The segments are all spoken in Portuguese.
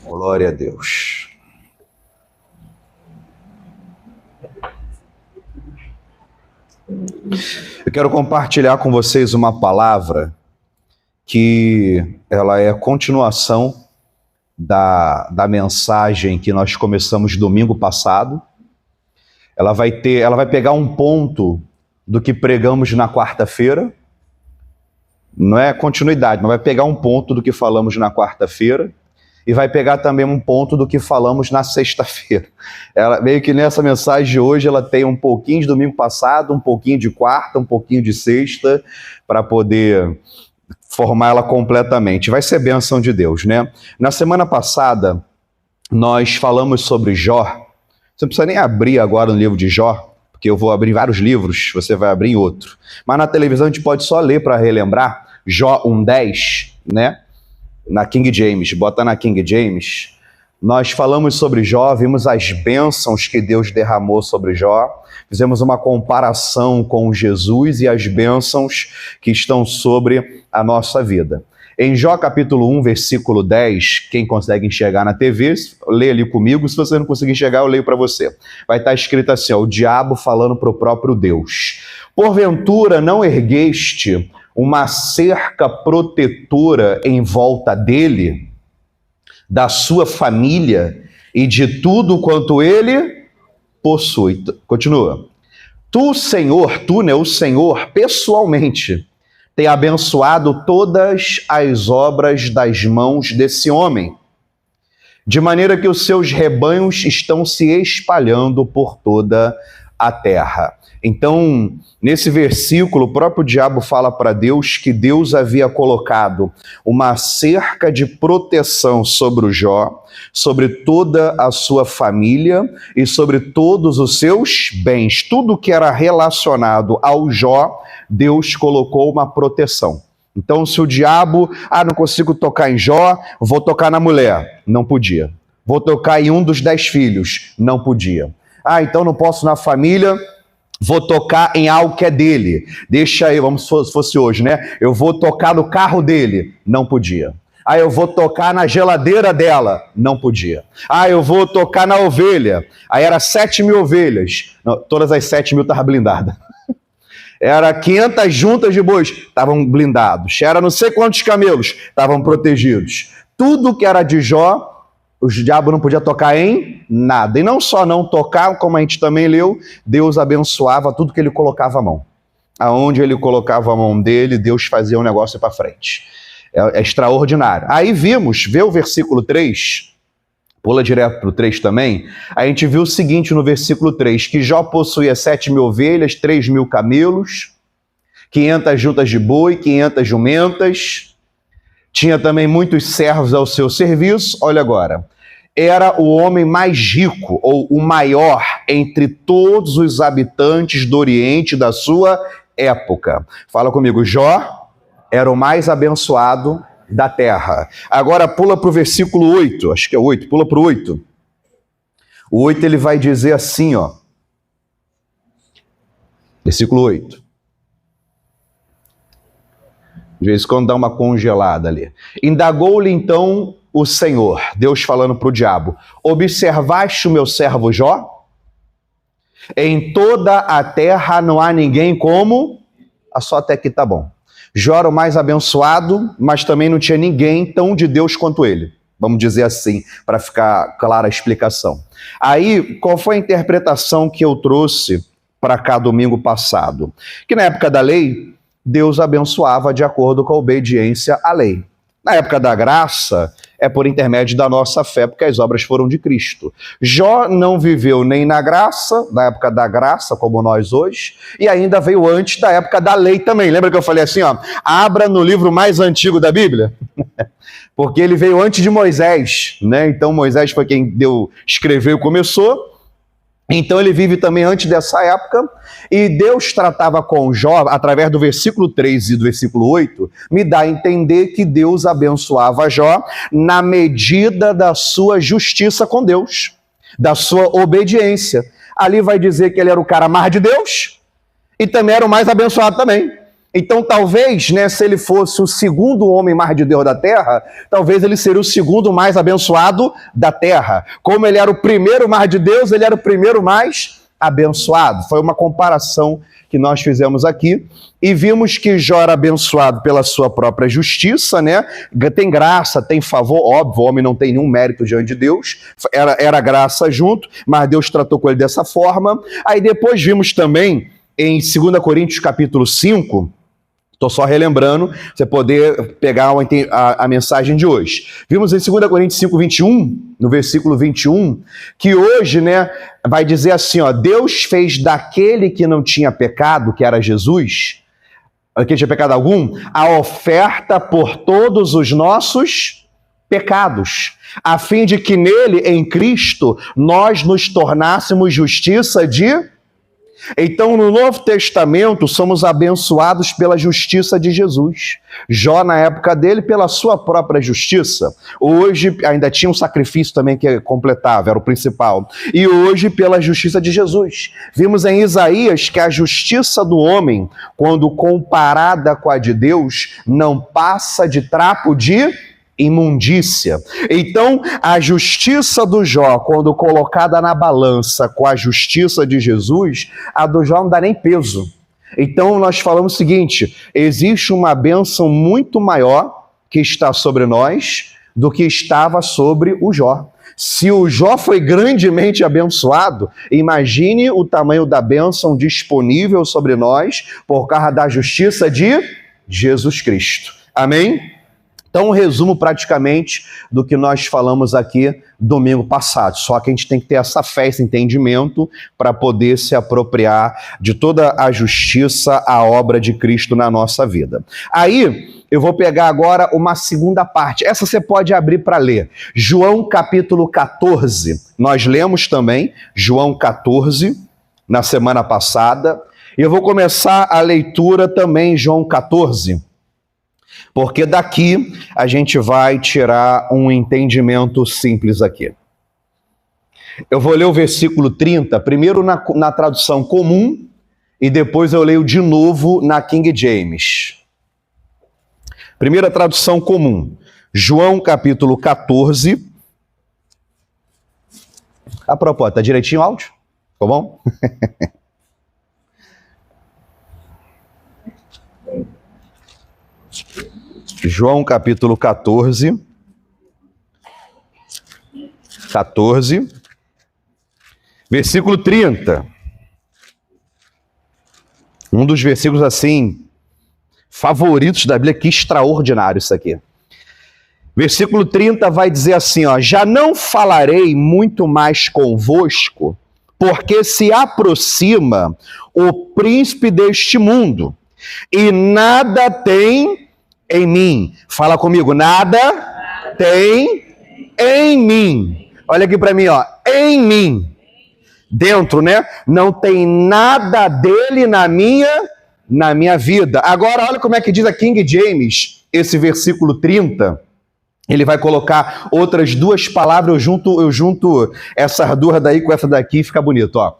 Glória a Deus. Eu quero compartilhar com vocês uma palavra que ela é a continuação da mensagem que nós começamos domingo passado. Ela vai pegar um ponto do que pregamos na quarta-feira. Não é continuidade, mas vai pegar um ponto do que falamos na quarta-feira e vai pegar também um ponto do que falamos na sexta-feira. Ela meio que nessa mensagem de hoje ela tem um pouquinho de domingo passado, um pouquinho de quarta, um pouquinho de sexta, para poder formar ela completamente. Vai ser bênção de Deus, né? Na semana passada nós falamos sobre Jó. Você não precisa nem abrir agora no livro de Jó, porque eu vou abrir vários livros, você vai abrir em outro. Mas na televisão a gente pode só ler para relembrar. Jó 1:10, né? Na King James, bota na King James. Nós falamos sobre Jó, vimos as bênçãos que Deus derramou sobre Jó, fizemos uma comparação com Jesus e as bênçãos que estão sobre a nossa vida. Em Jó capítulo 1, versículo 10, quem consegue enxergar na TV, lê ali comigo. Se você não conseguir enxergar, eu leio para você. Vai estar escrito assim, ó, o diabo falando para o próprio Deus. Porventura não ergueste uma cerca protetora em volta dele, da sua família e de tudo quanto ele possui. Continua. Tu, Senhor, o Senhor, pessoalmente, tem abençoado todas as obras das mãos desse homem, de maneira que os seus rebanhos estão se espalhando por toda a terra. Então, nesse versículo, o próprio diabo fala para Deus que Deus havia colocado uma cerca de proteção sobre o Jó, sobre toda a sua família e sobre todos os seus bens. Tudo que era relacionado ao Jó, Deus colocou uma proteção. Então, se o diabo, não consigo tocar em Jó, vou tocar na mulher, não podia. Vou tocar em um dos 10 filhos, não podia. Então não posso na família, vou tocar em algo que é dele. Deixa aí, vamos se fosse hoje, né? Eu vou tocar no carro dele, não podia. Eu vou tocar na geladeira dela, não podia. Eu vou tocar na ovelha. Aí era 7.000 ovelhas, não, todas as 7.000 estavam blindadas. Era 500 juntas de bois, estavam blindados. Era não sei quantos camelos, estavam protegidos. Tudo que era de Jó, o diabo não podia tocar em nada. E não só não tocar, como a gente também leu, Deus abençoava tudo que ele colocava a mão. Aonde ele colocava a mão dele, Deus fazia um negócio para frente. É extraordinário. Aí vê o versículo 3, pula direto para o 3 também, a gente viu o seguinte no versículo 3, que Jó possuía 7.000 ovelhas, 3.000 camelos, 500 juntas de boi, 500 jumentas, tinha também muitos servos ao seu serviço. Olha agora, era o homem mais rico, ou o maior, entre todos os habitantes do Oriente da sua época. Fala comigo, Jó era o mais abençoado da terra. Agora pula para o versículo 8, acho que é 8, pula para o 8. O 8 ele vai dizer assim, ó. Versículo 8. De vez em quando dá uma congelada ali. Indagou-lhe então o Senhor, Deus falando para o diabo, observaste o meu servo Jó? Em toda a terra não há ninguém como... Só até aqui tá bom. Jó era o mais abençoado, mas também não tinha ninguém tão de Deus quanto ele. Vamos dizer assim, para ficar clara a explicação. Aí, qual foi a interpretação que eu trouxe para cá domingo passado? Que na época da lei, Deus abençoava de acordo com a obediência à lei. Na época da graça, é por intermédio da nossa fé, porque as obras foram de Cristo. Jó não viveu nem na graça, na época da graça, como nós hoje, e ainda veio antes da época da lei também. Lembra que eu falei assim, ó, abra no livro mais antigo da Bíblia? Porque ele veio antes de Moisés, né? Então Moisés foi quem escreveu e começou. Então ele vive também antes dessa época, e Deus tratava com Jó, através do versículo 3 e do versículo 8, me dá a entender que Deus abençoava Jó na medida da sua justiça com Deus, da sua obediência. Ali vai dizer que ele era o cara mais de Deus, e também era o mais abençoado também. Então, talvez, né, se ele fosse o segundo homem mais de Deus da terra, talvez ele seria o segundo mais abençoado da terra. Como ele era o primeiro mais de Deus, ele era o primeiro mais abençoado. Foi uma comparação que nós fizemos aqui e vimos que Jó era abençoado pela sua própria justiça, né? Tem graça, tem favor, óbvio, o homem não tem nenhum mérito diante de Deus, era graça junto, mas Deus tratou com ele dessa forma. Aí depois vimos também em 2 Coríntios capítulo 5, estou só relembrando, você poder pegar a mensagem de hoje. Vimos em 2 Coríntios 5, 21, no versículo 21, que hoje, né, vai dizer assim, ó, Deus fez daquele que não tinha pecado, que era Jesus, que tinha pecado algum, a oferta por todos os nossos pecados, a fim de que nele, em Cristo, nós nos tornássemos justiça de... Então, no Novo Testamento, somos abençoados pela justiça de Jesus. Jó, na época dele, pela sua própria justiça. Hoje, ainda tinha um sacrifício também que completava, era o principal. E hoje, pela justiça de Jesus. Vimos em Isaías que a justiça do homem, quando comparada com a de Deus, não passa de trapo de imundícia. Então, a justiça do Jó, quando colocada na balança com a justiça de Jesus, a do Jó não dá nem peso. Então, nós falamos o seguinte, existe uma bênção muito maior que está sobre nós do que estava sobre o Jó. Se o Jó foi grandemente abençoado, imagine o tamanho da bênção disponível sobre nós por causa da justiça de Jesus Cristo. Amém? Então, um resumo praticamente do que nós falamos aqui domingo passado. Só que a gente tem que ter essa fé, esse entendimento para poder se apropriar de toda a justiça, a obra de Cristo na nossa vida. Aí, eu vou pegar agora uma segunda parte. Essa você pode abrir para ler. João capítulo 14. Nós lemos também João 14 na semana passada. E eu vou começar a leitura também em João 14. Porque daqui a gente vai tirar um entendimento simples aqui. Eu vou ler o versículo 30, primeiro na tradução comum, e depois eu leio de novo na King James. Primeira tradução comum, João capítulo 14. A propósito, tá direitinho o áudio? Ficou bom? João capítulo 14, versículo 30. Um dos versículos assim, favoritos da Bíblia, que extraordinário isso aqui. Versículo 30 vai dizer assim, ó, já não falarei muito mais convosco, porque se aproxima o príncipe deste mundo, e nada tem em mim. Fala comigo, nada tem em mim. Olha aqui para mim, ó, em mim. Dentro, né? Não tem nada dele na minha vida. Agora, olha como é que diz a King James, esse versículo 30. Ele vai colocar outras duas palavras, eu junto essas duas daí com essa daqui, fica bonito, ó.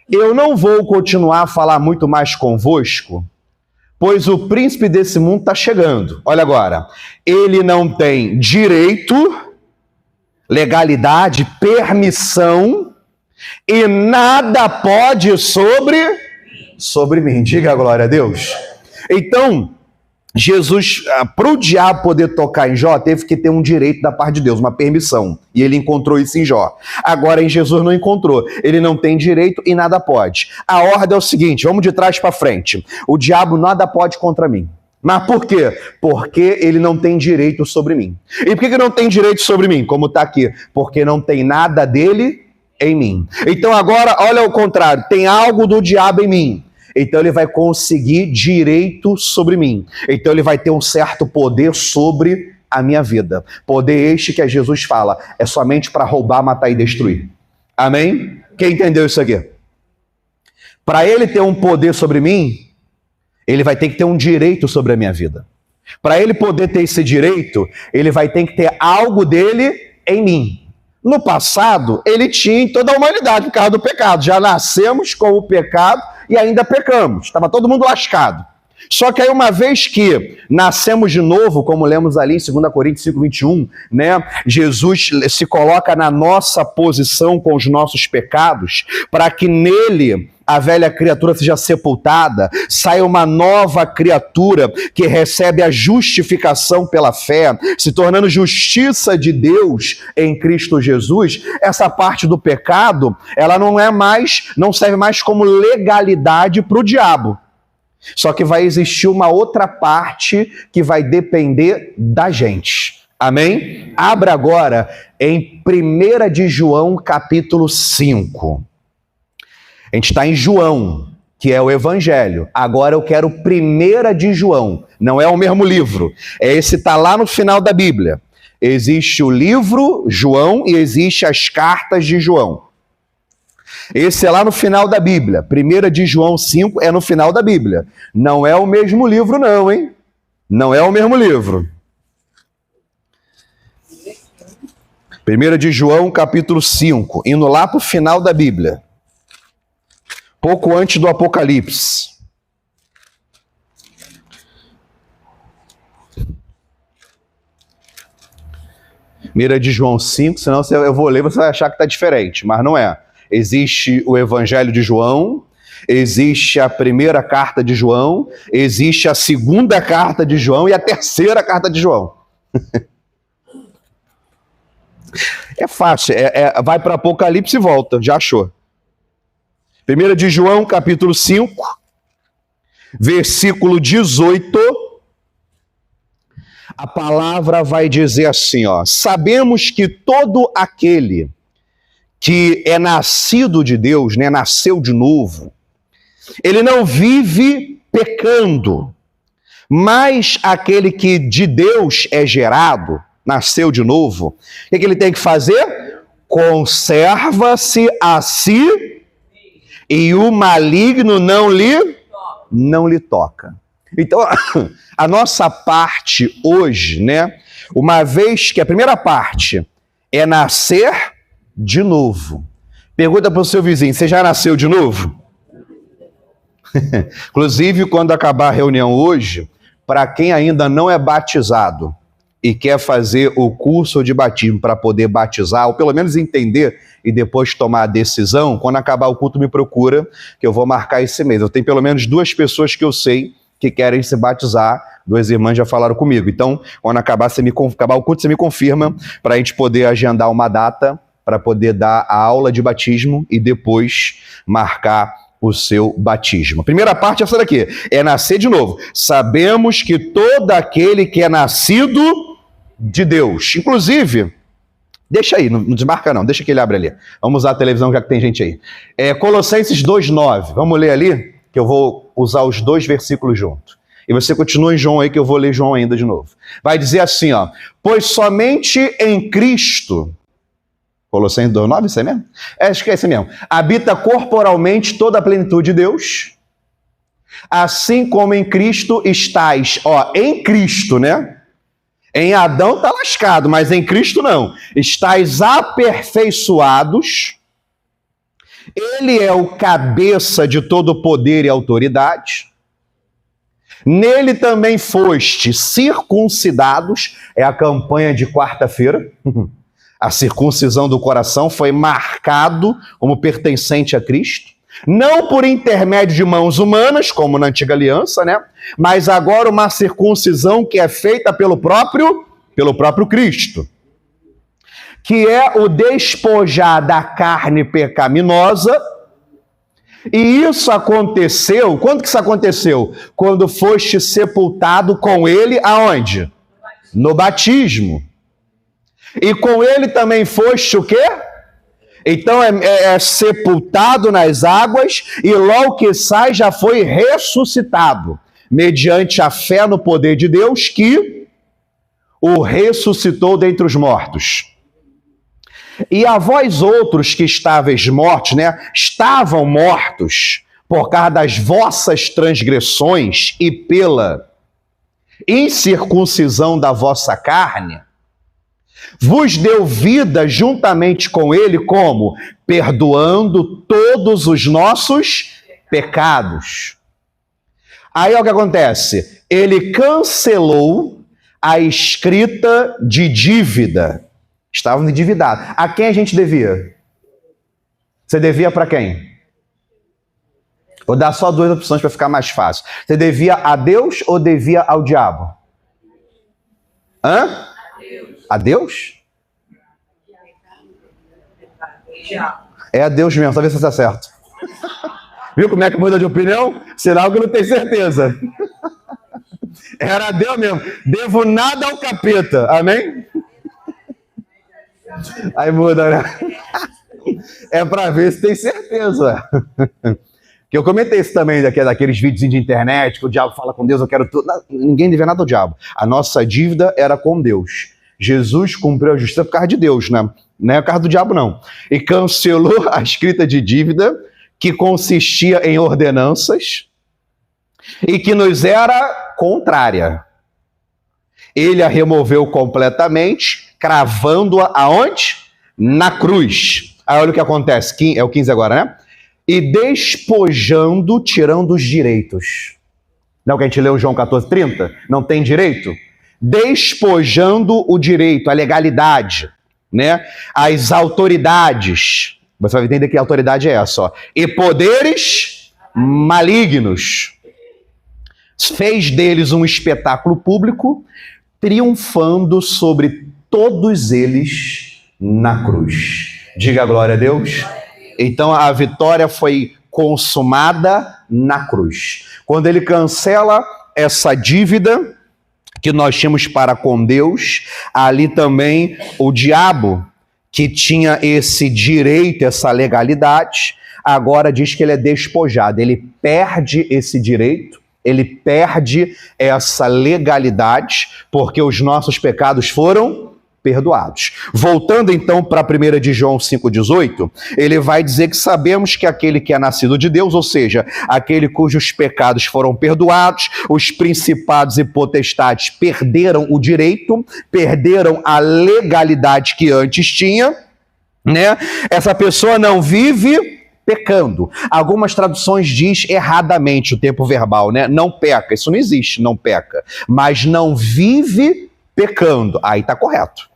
Eu não vou continuar a falar muito mais convosco, pois o príncipe desse mundo está chegando. Olha agora, ele não tem direito, legalidade, permissão, e nada pode sobre mim. Diga a glória a Deus. Então, Jesus, para o diabo poder tocar em Jó, teve que ter um direito da parte de Deus, uma permissão. E ele encontrou isso em Jó. Agora em Jesus não encontrou. Ele não tem direito e nada pode. A ordem é o seguinte, vamos de trás para frente. O diabo nada pode contra mim. Mas por quê? Porque ele não tem direito sobre mim. E por que não tem direito sobre mim? Como está aqui. Porque não tem nada dele em mim. Então agora, olha ao contrário. Tem algo do diabo em mim. Então ele vai conseguir direito sobre mim. Então ele vai ter um certo poder sobre a minha vida. Poder este que Jesus fala, é somente para roubar, matar e destruir. Amém? Quem entendeu isso aqui? Para ele ter um poder sobre mim, ele vai ter que ter um direito sobre a minha vida. Para ele poder ter esse direito, ele vai ter que ter algo dele em mim. No passado, ele tinha em toda a humanidade por causa do pecado. Já nascemos com o pecado e ainda pecamos. Estava todo mundo lascado. Só que aí, uma vez que nascemos de novo, como lemos ali em 2 Coríntios 5:21, né? Jesus se coloca na nossa posição com os nossos pecados, para que nele a velha criatura seja sepultada, saia uma nova criatura que recebe a justificação pela fé, se tornando justiça de Deus em Cristo Jesus. Essa parte do pecado, ela não serve mais como legalidade para o diabo. Só que vai existir uma outra parte que vai depender da gente. Amém? Abra agora em 1 de João, capítulo 5. A gente está em João, que é o Evangelho. Agora eu quero 1 de João. Não é o mesmo livro. Esse está lá no final da Bíblia. Existe o livro João e existe as cartas de João. Esse é lá no final da Bíblia. 1 de João 5 é no final da Bíblia. Não é o mesmo livro não, hein? Não é o mesmo livro. 1 de João, capítulo 5, indo lá para o final da Bíblia. Pouco antes do Apocalipse. Mira de João 5, senão eu vou ler, você vai achar que está diferente, mas não é. Existe o Evangelho de João, existe a primeira carta de João, existe a segunda carta de João e a terceira carta de João. É fácil, vai para Apocalipse e volta, já achou. 1 de João, capítulo 5, versículo 18, a palavra vai dizer assim, ó: sabemos que todo aquele que é nascido de Deus, né, nasceu de novo, ele não vive pecando, mas aquele que de Deus é gerado, nasceu de novo, o que ele tem que fazer? Conserva-se a si e o maligno não lhe toca. Então, a nossa parte hoje, né, uma vez que a primeira parte é nascer de novo. Pergunta para o seu vizinho, você já nasceu de novo? Inclusive, quando acabar a reunião hoje, para quem ainda não é batizado e quer fazer o curso de batismo para poder batizar, ou pelo menos entender e depois tomar a decisão, quando acabar o culto me procura, que eu vou marcar esse mês. Eu tenho pelo menos 2 pessoas que eu sei que querem se batizar, 2 irmãs já falaram comigo. Então, quando acabar o culto, você me confirma para a gente poder agendar uma data para poder dar a aula de batismo e depois marcar o seu batismo. A primeira parte é essa daqui, é nascer de novo. Sabemos que todo aquele que é nascido de Deus, inclusive, deixa aí, não desmarca não, deixa que ele abra ali. Vamos usar a televisão já que tem gente aí. Colossenses 2:9, vamos ler ali, que eu vou usar os 2 versículos juntos. E você continua em João aí, que eu vou ler João ainda de novo. Vai dizer assim, ó: pois somente em Cristo... Colossenses 2:9, isso é mesmo? Acho que é esse mesmo. Habita corporalmente toda a plenitude de Deus, assim como em Cristo estáis. Ó, em Cristo, né? Em Adão tá lascado, mas em Cristo não. Estáis aperfeiçoados. Ele é o cabeça de todo poder e autoridade. Nele também foste circuncidados. É a campanha de quarta-feira. A circuncisão do coração foi marcado como pertencente a Cristo, não por intermédio de mãos humanas, como na antiga aliança, né? Mas agora uma circuncisão que é feita pelo próprio Cristo, que é o despojar da carne pecaminosa. E isso aconteceu, quando que isso aconteceu? Quando foste sepultado com ele, aonde? No batismo. E com ele também foste o quê? Então é sepultado nas águas e logo que sai já foi ressuscitado, mediante a fé no poder de Deus que o ressuscitou dentre os mortos. E a vós outros que estáveis mortos, né? Estavam mortos por causa das vossas transgressões e pela incircuncisão da vossa carne, vos deu vida juntamente com ele, como? Perdoando todos os nossos pecados. Aí olha o que acontece. Ele cancelou a escrita de dívida. Estavam endividados. A quem a gente devia? Você devia para quem? Vou dar só duas opções para ficar mais fácil. Você devia a Deus ou devia ao diabo? Hã? A Deus? É a Deus mesmo, talvez você está certo. Viu como é que muda de opinião? Sinal que não tem certeza. Era a Deus mesmo. Devo nada ao capeta. Amém? Aí muda, né? É para ver se tem certeza. Que eu comentei isso também, daqueles vídeos de internet, que o diabo fala com Deus, eu quero tudo. Ninguém devia nada ao diabo. A nossa dívida era com Deus. Jesus cumpriu a justiça por causa de Deus, né? Não é por causa do diabo, não. E cancelou a escrita de dívida, que consistia em ordenanças, e que nos era contrária. Ele a removeu completamente, cravando-a aonde? Na cruz. Aí olha o que acontece, é o 15 agora, né? E despojando, tirando os direitos. Não, que a gente leu João 14:30? Não tem direito? Despojando o direito, a legalidade, né? As autoridades. Você vai entender que a autoridade é essa, ó. E poderes malignos. Fez deles um espetáculo público, triunfando sobre todos eles na cruz. Diga glória a Deus. Então a vitória foi consumada na cruz. Quando ele cancela essa dívida que nós tínhamos para com Deus, ali também o diabo, que tinha esse direito, essa legalidade, agora diz que ele é despojado, ele perde esse direito, ele perde essa legalidade, porque os nossos pecados foram perdoados. Voltando então para a 1 de João 5,18, ele vai dizer que sabemos que aquele que é nascido de Deus, ou seja, aquele cujos pecados foram perdoados, os principados e potestades perderam o direito, perderam a legalidade que antes tinha, né? Essa pessoa não vive pecando. Algumas traduções diz erradamente o tempo verbal, né? Não peca, isso não existe, não peca. Mas não vive pecando. Aí está correto.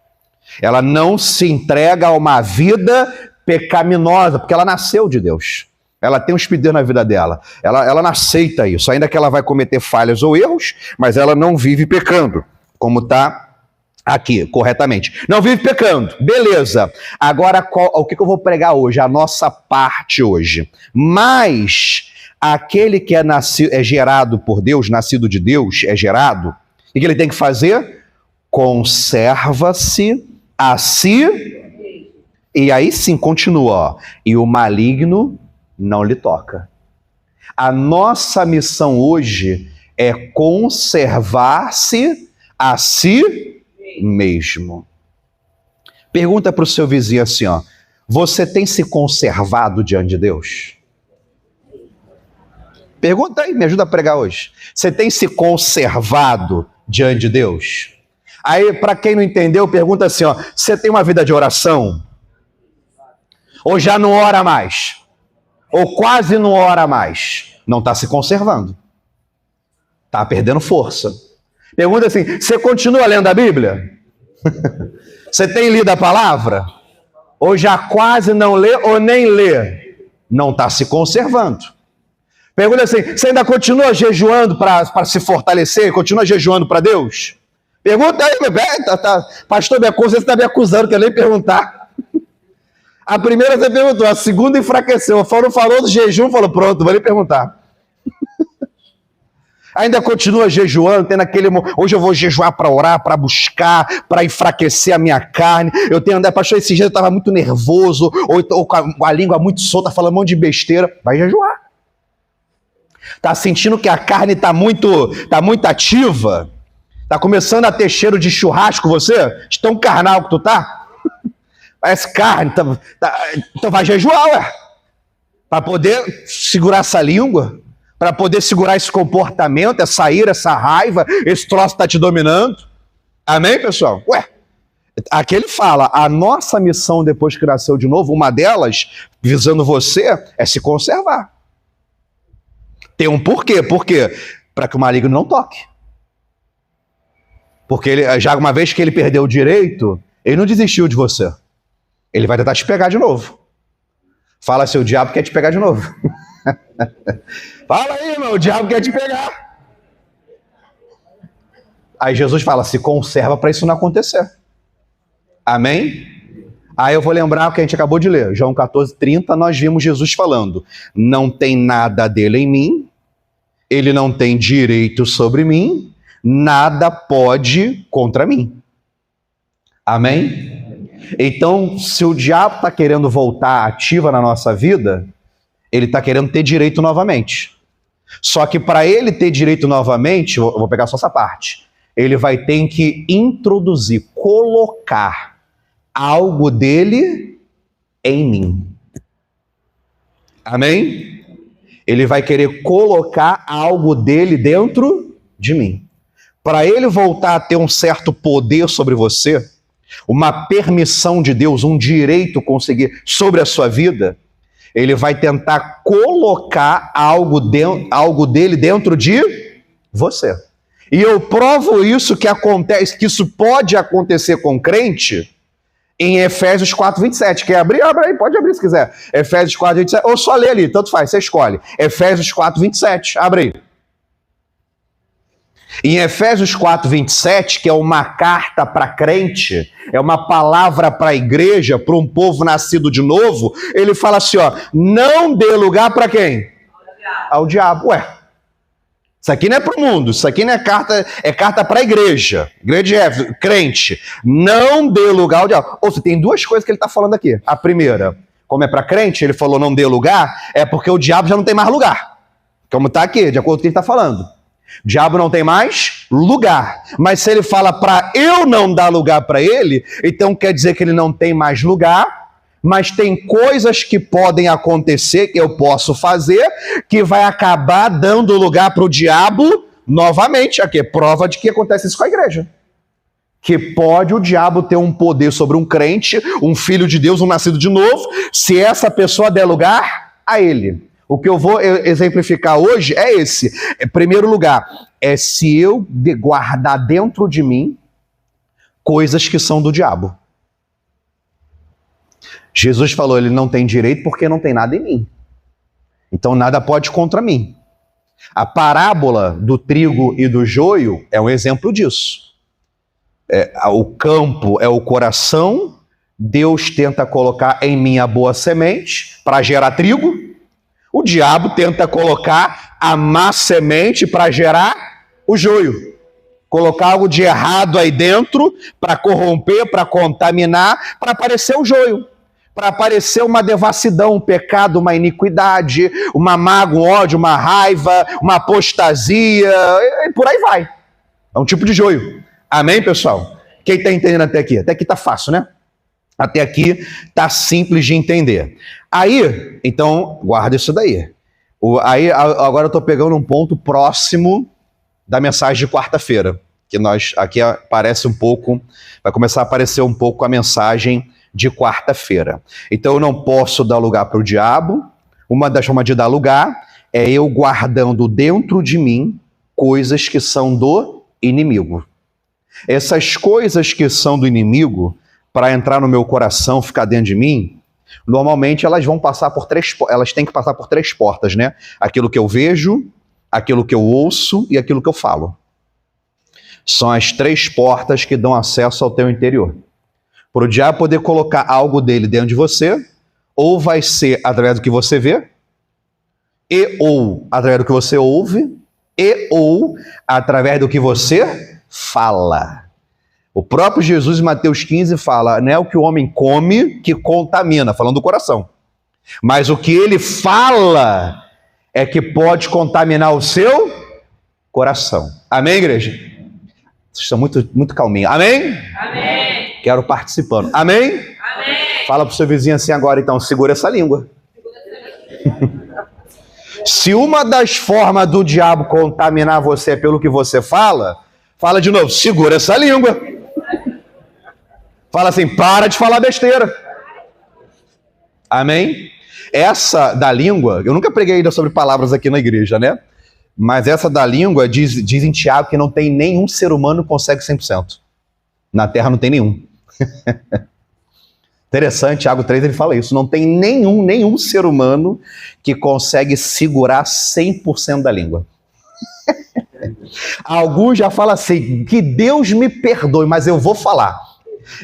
Ela não se entrega a uma vida pecaminosa, porque ela nasceu de Deus. Ela tem um Espírito de Deus na vida dela. Ela não aceita isso, ainda que ela vai cometer falhas ou erros, mas ela não vive pecando, como está aqui, corretamente. Não vive pecando, beleza. Agora, o que eu vou pregar hoje? A nossa parte hoje. Mas aquele que é gerado por Deus, nascido de Deus, é gerado, o que ele tem que fazer? Conserva-se a si, e aí sim, continua, ó, e o maligno não lhe toca. A nossa missão hoje é conservar-se a si mesmo. Pergunta para o seu vizinho assim, ó, você tem se conservado diante de Deus? Pergunta aí, me ajuda a pregar hoje. Você tem se conservado diante de Deus? Aí, para quem não entendeu, pergunta assim, ó, você tem uma vida de oração? Ou já não ora mais? Ou quase não ora mais? Não está se conservando. Está perdendo força. Pergunta assim, você continua lendo a Bíblia? Você tem lido a palavra? Ou já quase não lê ou nem lê? Não está se conservando. Pergunta assim, você ainda continua jejuando para se fortalecer? Continua jejuando para Deus? Pergunta aí, pastor, você está me acusando, quer nem perguntar. A primeira você perguntou, a segunda enfraqueceu. Falou do jejum, falou, pronto, vou lhe perguntar. Ainda continua jejuando, tendo aquele... Hoje eu vou jejuar para orar, para buscar, para enfraquecer a minha carne. Eu tenho andado, pastor, esse dia eu estava muito nervoso, ou com a língua muito solta, falando um monte de besteira. Vai jejuar. Tá sentindo que a carne está muito ativa? Tá começando a ter cheiro de churrasco você? De tão carnal que tu tá? Parece carne. Então vai jejuar, ué. Para poder segurar essa língua. Para poder segurar esse comportamento, essa ira, essa raiva. Esse troço tá te dominando. Amém, pessoal? Ué. Aqui ele fala, a nossa missão depois que nasceu de novo, uma delas, visando você, é se conservar. Tem um porquê. Porque para que o maligno não toque. Porque ele, já uma vez que ele perdeu o direito, ele não desistiu de você. Ele vai tentar te pegar de novo. Fala se o diabo quer te pegar de novo. Fala aí, meu, o diabo quer te pegar. Aí Jesus fala, se conserva para isso não acontecer. Amém? Aí eu vou lembrar o que a gente acabou de ler. João 14:30, nós vimos Jesus falando, não tem nada dele em mim, ele não tem direito sobre mim, nada pode contra mim. Amém? Então, se o diabo está querendo voltar ativa na nossa vida, ele está querendo ter direito novamente. Só que para ele ter direito novamente, eu vou pegar só essa parte, ele vai ter que introduzir, colocar algo dele em mim. Amém? Ele vai querer colocar algo dele dentro de mim. Para ele voltar a ter um certo poder sobre você, uma permissão de Deus, um direito conseguir sobre a sua vida, ele vai tentar colocar algo dele dentro de você. E eu provo isso que acontece, que isso pode acontecer com crente em Efésios 4:27. Quer abrir? Abre aí, pode abrir se quiser. Efésios 4:27, ou só lê ali, tanto faz, você escolhe. Efésios 4:27, abre aí. Em Efésios 4:27, que é uma carta para crente, é uma palavra para a igreja, para um povo nascido de novo, ele fala assim, ó, não dê lugar para quem? Ao diabo. Ué, isso aqui não é para o mundo, isso aqui não é carta para a igreja. Igreja crente, não dê lugar ao diabo. Ou seja, tem duas coisas que ele está falando aqui. A primeira, como é para crente, ele falou não dê lugar, é porque o diabo já não tem mais lugar. Como está aqui, de acordo com o que ele está falando. O diabo não tem mais lugar. Mas se ele fala para eu não dar lugar para ele, então quer dizer que ele não tem mais lugar, mas tem coisas que podem acontecer, que eu posso fazer, que vai acabar dando lugar para o diabo novamente. Aqui é prova de que acontece isso com a igreja. Que pode o diabo ter um poder sobre um crente, um filho de Deus, um nascido de novo, se essa pessoa der lugar a ele. O que eu vou exemplificar hoje é esse. Em primeiro lugar, é se eu guardar dentro de mim coisas que são do diabo. Jesus falou, ele não tem direito porque não tem nada em mim. Então nada pode contra mim. A parábola do trigo e do joio é um exemplo disso. O campo é o coração, Deus tenta colocar em mim a boa semente para gerar trigo, o diabo tenta colocar a má semente para gerar o joio. Colocar algo de errado aí dentro para corromper, para contaminar, para aparecer o joio. Para aparecer uma devassidão, um pecado, uma iniquidade, uma mágoa, um ódio, uma raiva, uma apostasia, e por aí vai. É um tipo de joio. Amém, pessoal? Quem está entendendo até aqui? Até aqui está fácil, né? Até aqui está simples de entender. Aí, então, guarda isso daí. Aí, agora eu estou pegando um ponto próximo da mensagem de quarta-feira, que nós aqui aparece um pouco, vai começar a aparecer um pouco a mensagem de quarta-feira. Então eu não posso dar lugar para o diabo. Uma das formas de dar lugar é eu guardando dentro de mim coisas que são do inimigo. Essas coisas que são do inimigo, para entrar no meu coração, ficar dentro de mim, normalmente elas vão passar por elas têm que passar por três portas, né? Aquilo que eu vejo, aquilo que eu ouço e aquilo que eu falo. São as três portas que dão acesso ao teu interior. Para o diabo poder colocar algo dele dentro de você, ou vai ser através do que você vê, ou através do que você ouve, ou através do que você fala. O próprio Jesus, em Mateus 15, fala, não é o que o homem come que contamina, falando do coração. Mas o que ele fala é que pode contaminar o seu coração. Amém, igreja? Vocês estão muito calminhos. Amém? Amém. Quero participando. Amém? Amém. Fala para o seu vizinho assim agora, então, segura essa língua. Se uma das formas do diabo contaminar você é pelo que você fala, fala de novo, segura essa língua. Fala assim, para de falar besteira. Amém? Essa da língua, eu nunca preguei ainda sobre palavras aqui na igreja, né? Mas essa da língua, diz em Tiago que não tem nenhum ser humano que consegue 100%. Na Terra não tem nenhum. Interessante, Tiago 3 ele fala isso. Não tem nenhum ser humano que consegue segurar 100% da língua. Alguns já falam assim, que Deus me perdoe, mas eu vou falar.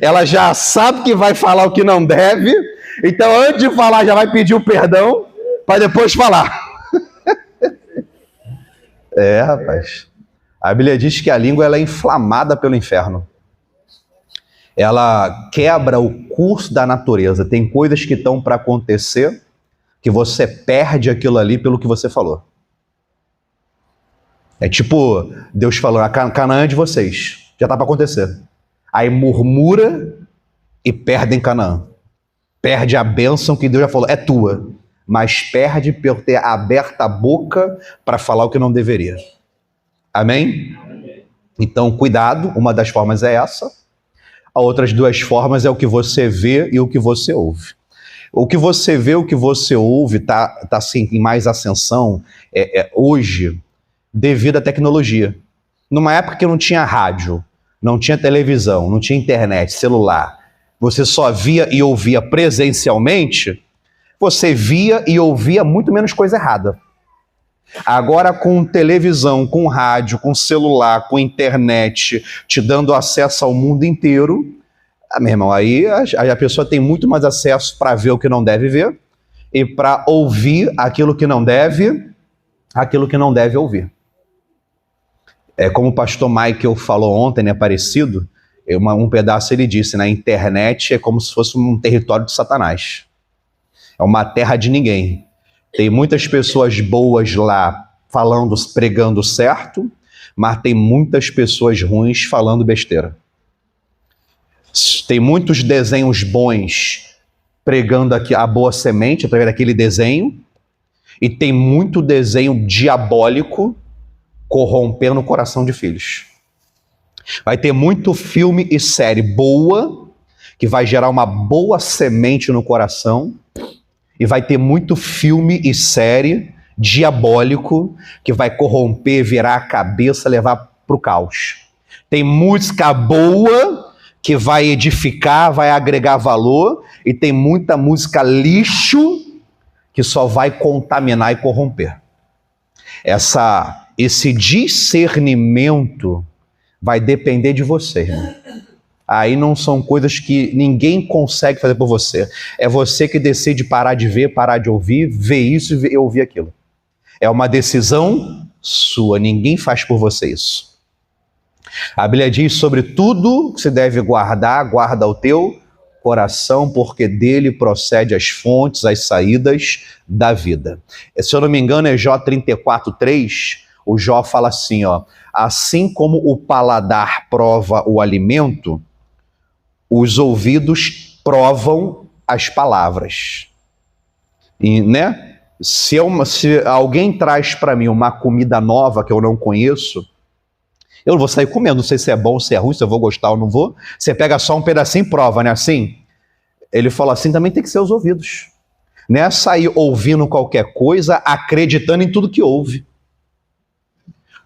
Ela já sabe que vai falar o que não deve, então antes de falar já vai pedir o perdão, para depois falar. Rapaz. A Bíblia diz que a língua ela é inflamada pelo inferno. Ela quebra o curso da natureza. Tem coisas que estão para acontecer que você perde aquilo ali pelo que você falou. É tipo Deus falando, a Canaã é de vocês. Já está para acontecer. Aí murmura e perde em Canaã. Perde a bênção que Deus já falou, é tua. Mas perde por ter aberto a boca para falar o que não deveria. Amém? Então, cuidado, uma das formas é essa. As outras duas formas é o que você vê e o que você ouve. O que você vê, o que você ouve, tá assim, em mais ascensão hoje, devido à tecnologia. Numa época que não tinha rádio, não tinha televisão, não tinha internet, celular, você só via e ouvia presencialmente, você via e ouvia muito menos coisa errada. Agora com televisão, com rádio, com celular, com internet, te dando acesso ao mundo inteiro, meu irmão, aí a pessoa tem muito mais acesso para ver o que não deve ver e para ouvir aquilo que não deve ouvir. É como o pastor Michael falou ontem, né, Aparecido, um pedaço ele disse, na internet é como se fosse um território de Satanás. É uma terra de ninguém. Tem muitas pessoas boas lá falando, pregando certo, mas tem muitas pessoas ruins falando besteira. Tem muitos desenhos bons pregando aqui a boa semente através daquele desenho, e tem muito desenho diabólico corrompendo o coração de filhos. Vai ter muito filme e série boa que vai gerar uma boa semente no coração, e vai ter muito filme e série diabólico que vai corromper, virar a cabeça, levar para o caos. Tem música boa que vai edificar, vai agregar valor, e tem muita música lixo que só vai contaminar e corromper. Esse discernimento vai depender de você, né? Aí não são coisas que ninguém consegue fazer por você. É você que decide parar de ver, parar de ouvir, ver isso e ouvir aquilo. É uma decisão sua, ninguém faz por você isso. A Bíblia diz sobre tudo que se deve guardar, guarda o teu coração, porque dele procede as fontes, as saídas da vida. Se eu não me engano é Jó 34:3, o Jó fala assim, ó, assim como o paladar prova o alimento, os ouvidos provam as palavras. E, né? Se alguém traz para mim uma comida nova que eu não conheço, eu não vou sair comendo, não sei se é bom, se é ruim, se eu vou gostar ou não vou. Você pega só um pedacinho e prova, né? Assim, ele fala assim, também tem que ser os ouvidos. Não é sair ouvindo qualquer coisa, acreditando em tudo que ouve.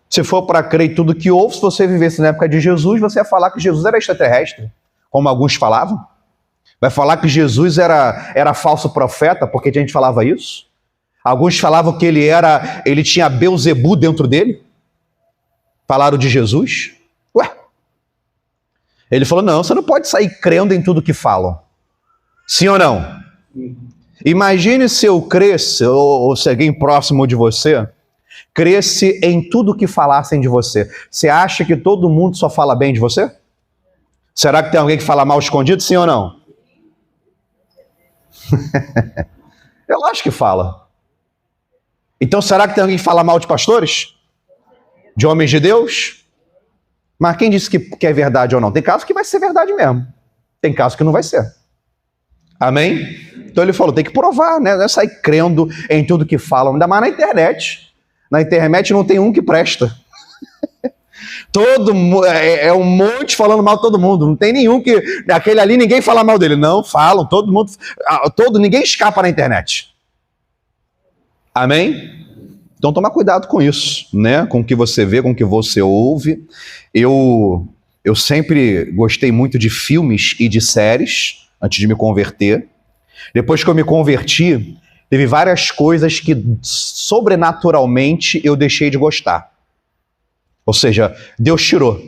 Se for para crer em tudo que ouve, se você vivesse na época de Jesus, você ia falar que Jesus era extraterrestre, como alguns falavam. Vai falar que Jesus era falso profeta, porque a gente falava isso. Alguns falavam que ele tinha Beuzebu dentro dele. Falaram de Jesus. Ué. Ele falou, não, você não pode sair crendo em tudo que falam. Sim ou não? Imagine se eu cresce, ou se alguém próximo de você, cresce em tudo que falassem de você. Você acha que todo mundo só fala bem de você? Será que tem alguém que fala mal escondido, sim ou não? Eu acho que fala. Então será que tem alguém que fala mal de pastores? De homens de Deus? Mas quem disse que é verdade ou não? Tem casos que vai ser verdade mesmo. Tem casos que não vai ser. Amém? Então ele falou, tem que provar, né? Não é sair crendo em tudo que falam. Ainda mais na internet. Na internet não tem um que presta. É um monte falando mal de todo mundo. Não tem nenhum que... Aquele ali ninguém fala mal dele. Não, falam. Todo mundo... Ninguém escapa na internet. Amém? Então toma cuidado com isso, né? Com o que você vê, com o que você ouve. Eu sempre gostei muito de filmes e de séries, antes de me converter. Depois que eu me converti, teve várias coisas que, sobrenaturalmente, eu deixei de gostar. Ou seja, Deus tirou.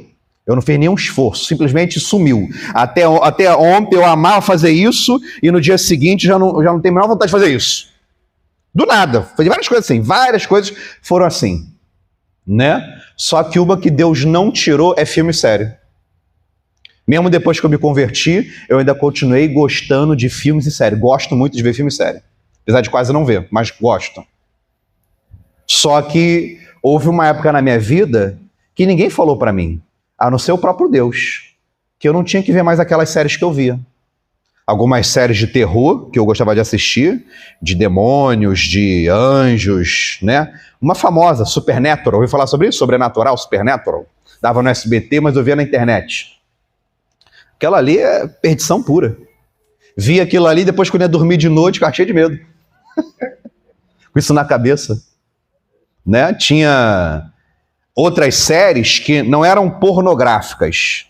Eu não fiz nenhum esforço, simplesmente sumiu. Até ontem eu amava fazer isso e no dia seguinte já não tenho a menor vontade de fazer isso. Do nada. Fiz várias coisas assim. Várias coisas foram assim. Né? Só que uma que Deus não tirou é filme e série. Mesmo depois que eu me converti, eu ainda continuei gostando de filmes e séries. Gosto muito de ver filme e série. Apesar de quase não ver, mas gosto. Só que houve uma época na minha vida que ninguém falou pra mim, a não ser o próprio Deus, que eu não tinha que ver mais aquelas séries que eu via. Algumas séries de terror que eu gostava de assistir, de demônios, de anjos, né? Uma famosa, Supernatural. Ouviu falar sobre isso? Sobrenatural, Supernatural. Dava no SBT, mas eu via na internet. Aquela ali é perdição pura. Vi aquilo ali, depois quando ia dormir de noite, ficava cheio de medo. Com isso na cabeça. Né? Tinha outras séries que não eram pornográficas,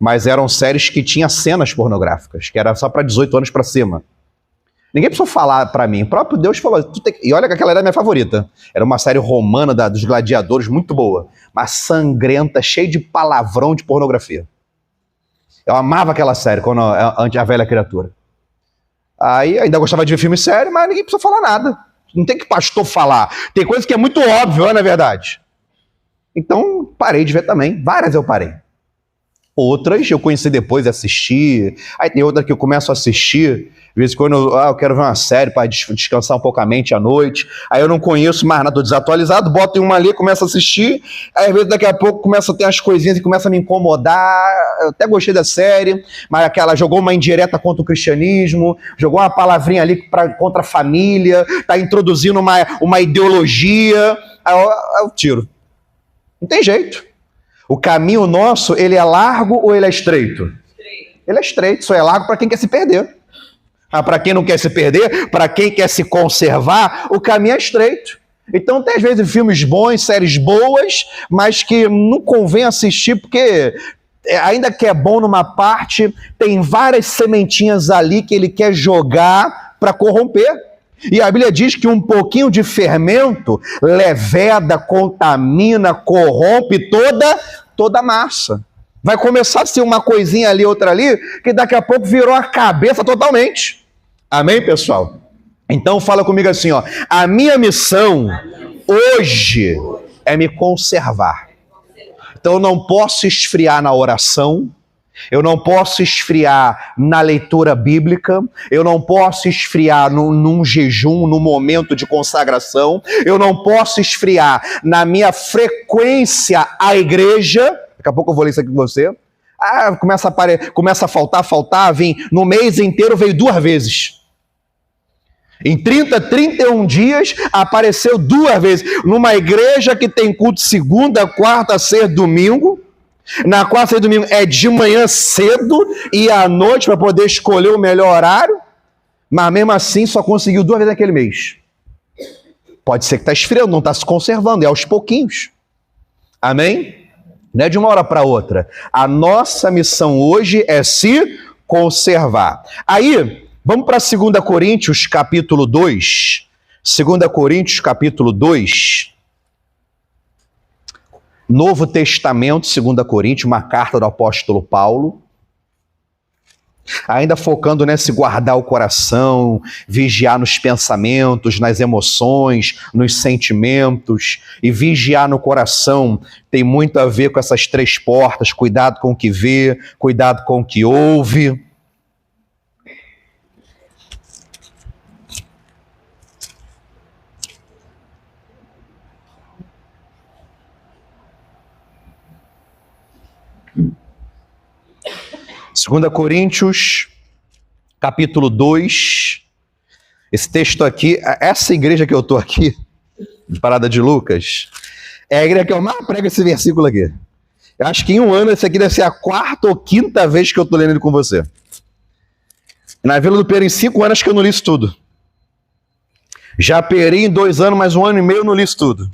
mas eram séries que tinham cenas pornográficas, que era só para 18 anos para cima. Ninguém precisou falar para mim. O próprio Deus falou. E olha que aquela era a minha favorita. Era uma série romana dos gladiadores, muito boa, mas sangrenta, cheia de palavrão de pornografia. Eu amava aquela série, quando a velha criatura. Aí ainda gostava de ver filme sério, mas ninguém precisa falar nada. Não tem que pastor falar. Tem coisa que é muito óbvio, não é verdade? Então, parei de ver também. Várias eu parei. Outras eu conheci depois e assisti. Aí tem outra que eu começo a assistir. De vez em quando eu quero ver uma série para descansar um pouco a mente à noite. Aí eu não conheço mais nada, estou desatualizado, boto em uma ali, começo a assistir. Aí às vezes daqui a pouco começa a ter as coisinhas e começa a me incomodar. Eu até gostei da série, mas aquela jogou uma indireta contra o cristianismo, jogou uma palavrinha ali contra a família, está introduzindo uma ideologia. Aí eu tiro. Não tem jeito. O caminho nosso, ele é largo ou ele é estreito? Ele é estreito, só é largo para quem quer se perder. Para quem não quer se perder, para quem quer se conservar, o caminho é estreito. Então tem às vezes filmes bons, séries boas, mas que não convém assistir porque ainda que é bom numa parte, tem várias sementinhas ali que ele quer jogar para corromper. E a Bíblia diz que um pouquinho de fermento leveda, contamina, corrompe toda a massa. Vai começar a ser uma coisinha ali, outra ali, que daqui a pouco virou a cabeça totalmente. Amém, pessoal? Então fala comigo assim, ó. A minha missão hoje é me conservar. Então eu não posso esfriar na oração, eu não posso esfriar na leitura bíblica, eu não posso esfriar num jejum, num momento de consagração, eu não posso esfriar na minha frequência à igreja. Daqui a pouco eu vou ler isso aqui com você. Começa a faltar, vem no mês inteiro, veio 2 vezes. Em 31 dias, apareceu 2 vezes. Numa igreja que tem culto segunda, quarta, sexta, domingo. Na quarta, sexta e domingo é de manhã cedo e à noite para poder escolher o melhor horário. Mas mesmo assim, só conseguiu 2 vezes naquele mês. Pode ser que está esfriando, não está se conservando, é aos pouquinhos. Amém? Não é de uma hora para outra. A nossa missão hoje é se conservar. Aí, vamos para 2 Coríntios, capítulo 2. 2 Coríntios, capítulo 2. Novo Testamento, 2 Coríntios, uma carta do apóstolo Paulo. Ainda focando nesse guardar o coração, vigiar nos pensamentos, nas emoções, nos sentimentos. E vigiar no coração tem muito a ver com essas 3 portas: cuidado com o que vê, cuidado com o que ouve. Segunda Coríntios, capítulo 2, esse texto aqui, essa igreja que eu estou aqui, de Parada de Lucas, é a igreja que eu mais prego esse versículo aqui. Eu acho que em um ano esse aqui deve ser a 4ª ou 5ª vez que eu estou lendo ele com você. Na Vila do Pereira, em 5 anos que eu não li isso tudo. Já perei em 2 anos, mas 1 ano e meio eu não li isso tudo.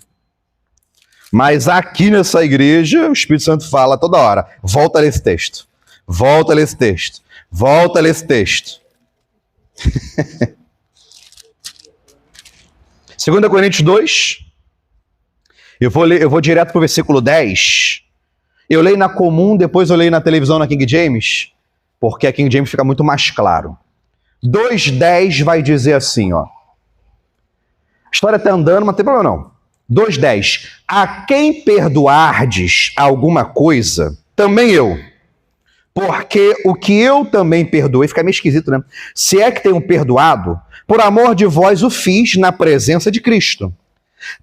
Mas aqui nessa igreja, o Espírito Santo fala toda hora, volta a ler esse texto. Volta a ler esse texto. Volta a ler esse texto. 2 Coríntios 2. Eu vou direto para o versículo 10. Eu leio na comum, depois eu leio na televisão na King James, porque a King James fica muito mais claro. 2:10 vai dizer assim, ó. A história está andando, mas não tem problema não. 2:10. A quem perdoardes alguma coisa, também eu. Porque o que eu também perdoei, fica meio esquisito, né? Se é que tenho perdoado, por amor de vós o fiz na presença de Cristo,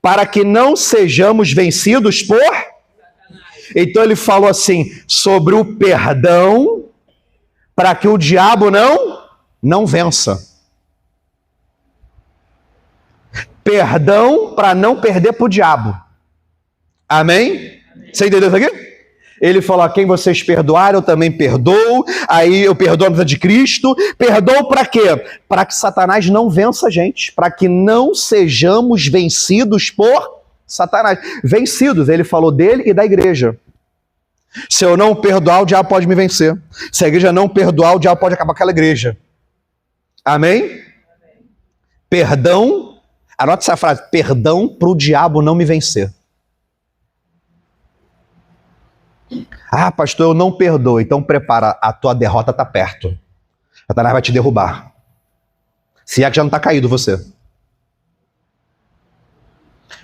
para que não sejamos vencidos por... Então ele falou assim, sobre o perdão, para que o diabo não vença. Perdão para não perder para o diabo. Amém? Você entendeu isso aqui? Ele falou, a quem vocês perdoaram, eu também perdoo. Aí eu perdoo a vida de Cristo. Perdoo para quê? Para que Satanás não vença a gente. Para que não sejamos vencidos por Satanás. Vencidos, ele falou dele e da igreja. Se eu não perdoar, o diabo pode me vencer. Se a igreja não perdoar, o diabo pode acabar com aquela igreja. Amém? Perdão, anote essa frase, perdão para o diabo não me vencer. Ah, pastor, eu não perdoo. Então prepara, a tua derrota está perto. Satanás vai te derrubar. Se é que já não está caído você.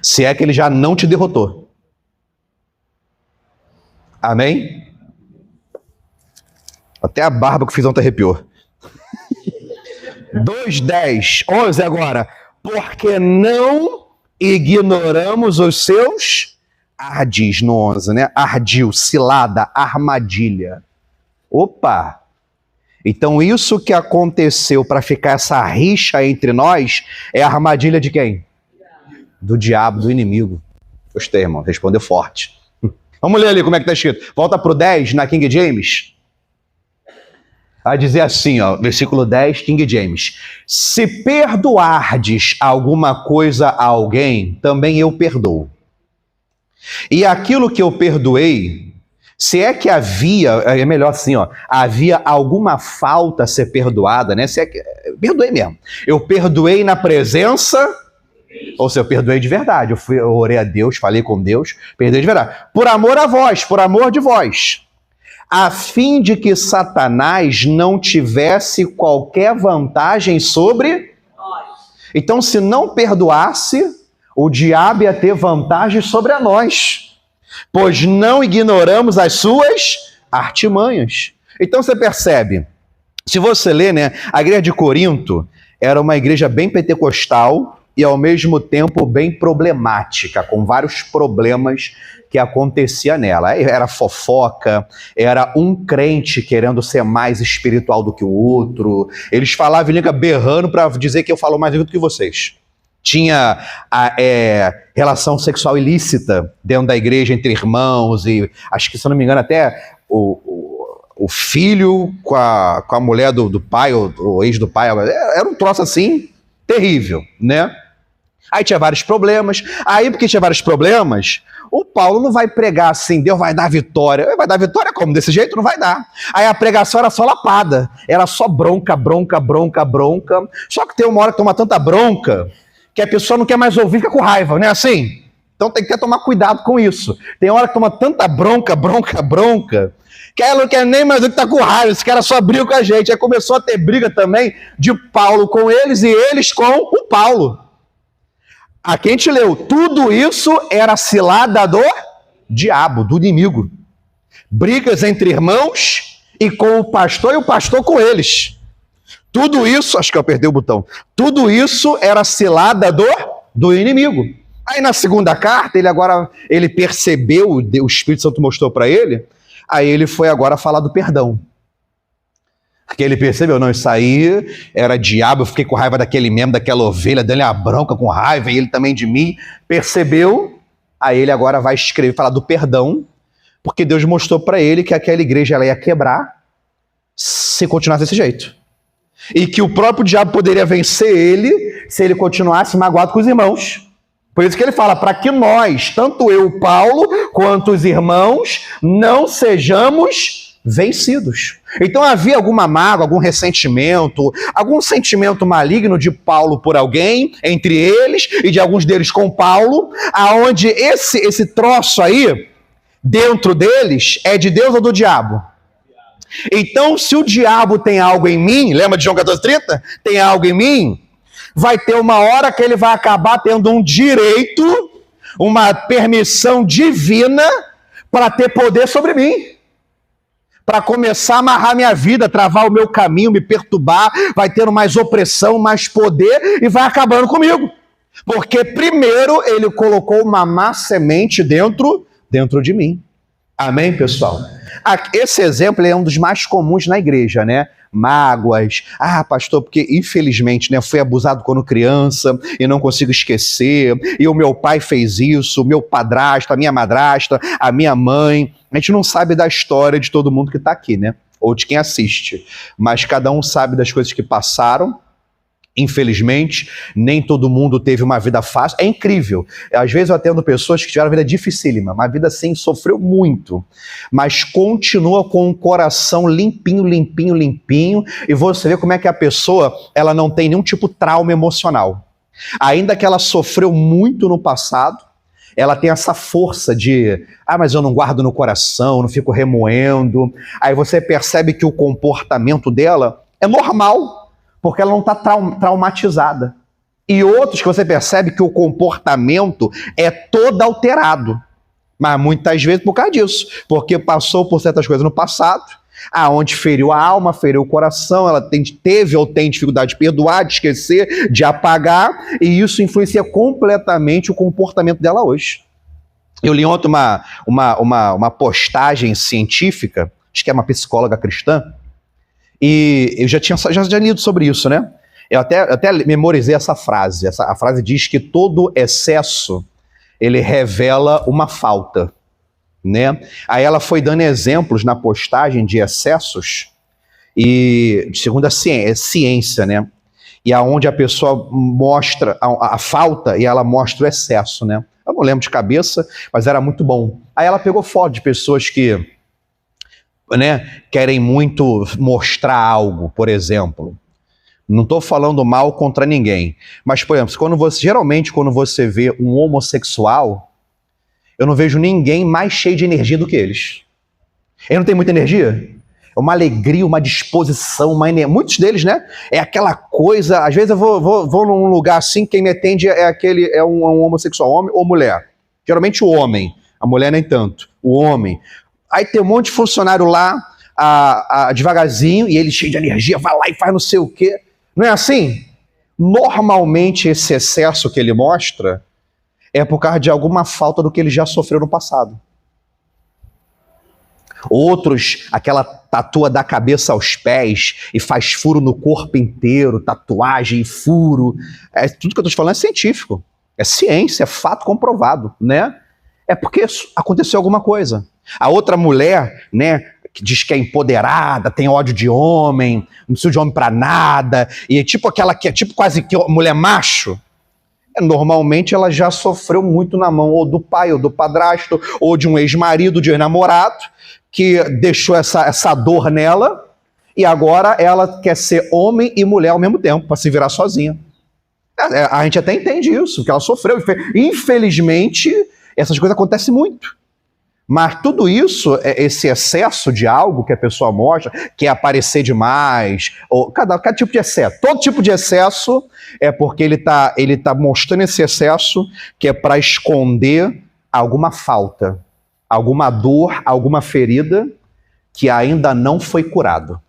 Se é que ele já não te derrotou. Amém? Até a barba que fiz ontem arrepiou. 2:10, 11 agora. Porque não ignoramos os seus... Ardis no 11, né? Ardil, cilada, armadilha. Opa! Então isso que aconteceu para ficar essa rixa entre nós é a armadilha de quem? Do diabo, do inimigo. Gostei, irmão. Respondeu forte. Vamos ler ali como é que está escrito. Volta para o 10 na King James. Vai dizer assim, ó, versículo 10, King James. Se perdoardes alguma coisa a alguém, também eu perdoo. E aquilo que eu perdoei, se é que havia, é melhor assim, ó, havia alguma falta a ser perdoada, né? Se é que, perdoei mesmo. Eu perdoei na presença, ou seja, eu perdoei de verdade. Eu orei a Deus, falei com Deus, perdoei de verdade. Por amor a vós, por amor de vós, a fim de que Satanás não tivesse qualquer vantagem sobre nós. Então, se não perdoasse, o diabo ia ter vantagem sobre nós, pois não ignoramos as suas artimanhas. Então você percebe, se você ler, né, a igreja de Corinto era uma igreja bem pentecostal e ao mesmo tempo bem problemática, com vários problemas que acontecia nela. Era fofoca, era um crente querendo ser mais espiritual do que o outro, eles falavam em língua berrando para dizer que eu falo mais do que vocês. Tinha relação sexual ilícita dentro da igreja entre irmãos e, acho que, se eu não me engano, até o filho com a mulher do pai, ou ex do pai. Era um troço assim, terrível, né? Aí tinha vários problemas. Aí, porque tinha vários problemas, o Paulo não vai pregar assim, Deus vai dar vitória. Vai dar vitória como? Desse jeito? Não vai dar. Aí a pregação era só lapada. Era só bronca, bronca, bronca, bronca. Só que tem uma hora que toma tanta bronca que a pessoa não quer mais ouvir, fica com raiva, não é assim? Então tem que tomar cuidado com isso. Tem hora que toma tanta bronca, bronca, bronca, que ela não quer nem mais ver que tá com raiva, esse cara só briga com a gente. Aí começou a ter briga também de Paulo com eles e eles com o Paulo. Aqui a gente leu, tudo isso era cilada do diabo, do inimigo. Brigas entre irmãos e com o pastor com eles. Tudo isso, acho que eu apertei o botão, tudo isso era cilada do inimigo. Aí na segunda carta, ele percebeu, o Espírito Santo mostrou para ele, aí ele foi agora falar do perdão. Porque ele percebeu, não, isso aí era diabo, eu fiquei com raiva daquele mesmo, daquela ovelha, dele a bronca com raiva, e ele também de mim, percebeu, aí ele agora vai escrever, falar do perdão, porque Deus mostrou para ele que aquela igreja ela ia quebrar se continuasse desse jeito. e que o próprio diabo poderia vencer ele se ele continuasse magoado com os irmãos. Por isso que ele fala, para que nós, tanto eu, Paulo, quanto os irmãos, não sejamos vencidos. Então havia alguma mágoa, algum ressentimento, algum sentimento maligno de Paulo por alguém, entre eles, e de alguns deles com Paulo, aonde esse troço aí, dentro deles, é de Deus ou do diabo? Então, se o diabo tem algo em mim, lembra de João 14,30? Tem algo em mim, vai ter uma hora que ele vai acabar tendo um direito, uma permissão divina para ter poder sobre mim. Para começar a amarrar minha vida, travar o meu caminho, me perturbar, vai tendo mais opressão, mais poder e vai acabando comigo. Porque primeiro ele colocou uma má semente dentro de mim. Amém, pessoal? Esse exemplo é um dos mais comuns na igreja, né? Mágoas. Ah, pastor, porque infelizmente, né, fui abusado quando criança e não consigo esquecer. E o meu pai fez isso, o meu padrasto, a minha madrasta, a minha mãe. A gente não sabe da história de todo mundo que está aqui, né? Ou de quem assiste. Mas cada um sabe das coisas que passaram. Infelizmente, nem todo mundo teve uma vida fácil. É incrível. Às vezes eu atendo pessoas que tiveram uma vida dificílima, uma vida assim, sofreu muito, mas continua com o coração limpinho, limpinho, limpinho, e você vê como é que a pessoa, ela não tem nenhum tipo de trauma emocional. Ainda que ela sofreu muito no passado, ela tem essa força de, mas eu não guardo no coração, não fico remoendo. Aí você percebe que o comportamento dela é normal, porque ela não está traumatizada. E outros que você percebe que o comportamento é todo alterado. Mas muitas vezes por causa disso. Porque passou por certas coisas no passado, aonde feriu a alma, feriu o coração, ela teve ou tem dificuldade de perdoar, de esquecer, de apagar, e isso influencia completamente o comportamento dela hoje. Eu li ontem uma postagem científica, acho que é uma psicóloga cristã, e eu já tinha lido sobre isso, né? Eu até memorizei essa frase. A frase diz que todo excesso, ele revela uma falta, né? Aí ela foi dando exemplos na postagem de excessos, e segundo a ciência, né? E aonde a pessoa mostra a falta e ela mostra o excesso, né? Eu não lembro de cabeça, mas era muito bom. Aí ela pegou foto de pessoas que, né, querem muito mostrar algo, por exemplo. Não estou falando mal contra ninguém, mas, por exemplo, geralmente quando você vê um homossexual, eu não vejo ninguém mais cheio de energia do que eles. Ele não tem muita energia? É uma alegria, uma disposição, muitos deles, né? É aquela coisa, às vezes eu vou num lugar assim, quem me atende é um homossexual, homem ou mulher. Geralmente o homem, a mulher nem tanto, o homem. Aí tem um monte de funcionário lá, devagarzinho, e ele cheio de energia, vai lá e faz não sei o quê. Não é assim? Normalmente esse excesso que ele mostra é por causa de alguma falta do que ele já sofreu no passado. Outros, aquela tatua da cabeça aos pés e faz furo no corpo inteiro, tatuagem e furo. Tudo que eu estou te falando é científico. É ciência, é fato comprovado, né? É porque aconteceu alguma coisa. A outra mulher, né, que diz que é empoderada, tem ódio de homem, não precisa de homem pra nada, e é tipo aquela que é tipo quase que mulher macho. Normalmente ela já sofreu muito na mão ou do pai, ou do padrasto, ou de um ex-marido, de um ex-namorado, que deixou essa dor nela, e agora ela quer ser homem e mulher ao mesmo tempo, para se virar sozinha. A gente até entende isso, que ela sofreu. Infelizmente, essas coisas acontecem muito. Mas tudo isso, esse excesso de algo que a pessoa mostra, que é aparecer demais, ou cada tipo de excesso, todo tipo de excesso é porque ele tá mostrando esse excesso que é para esconder alguma falta, alguma dor, alguma ferida que ainda não foi curado.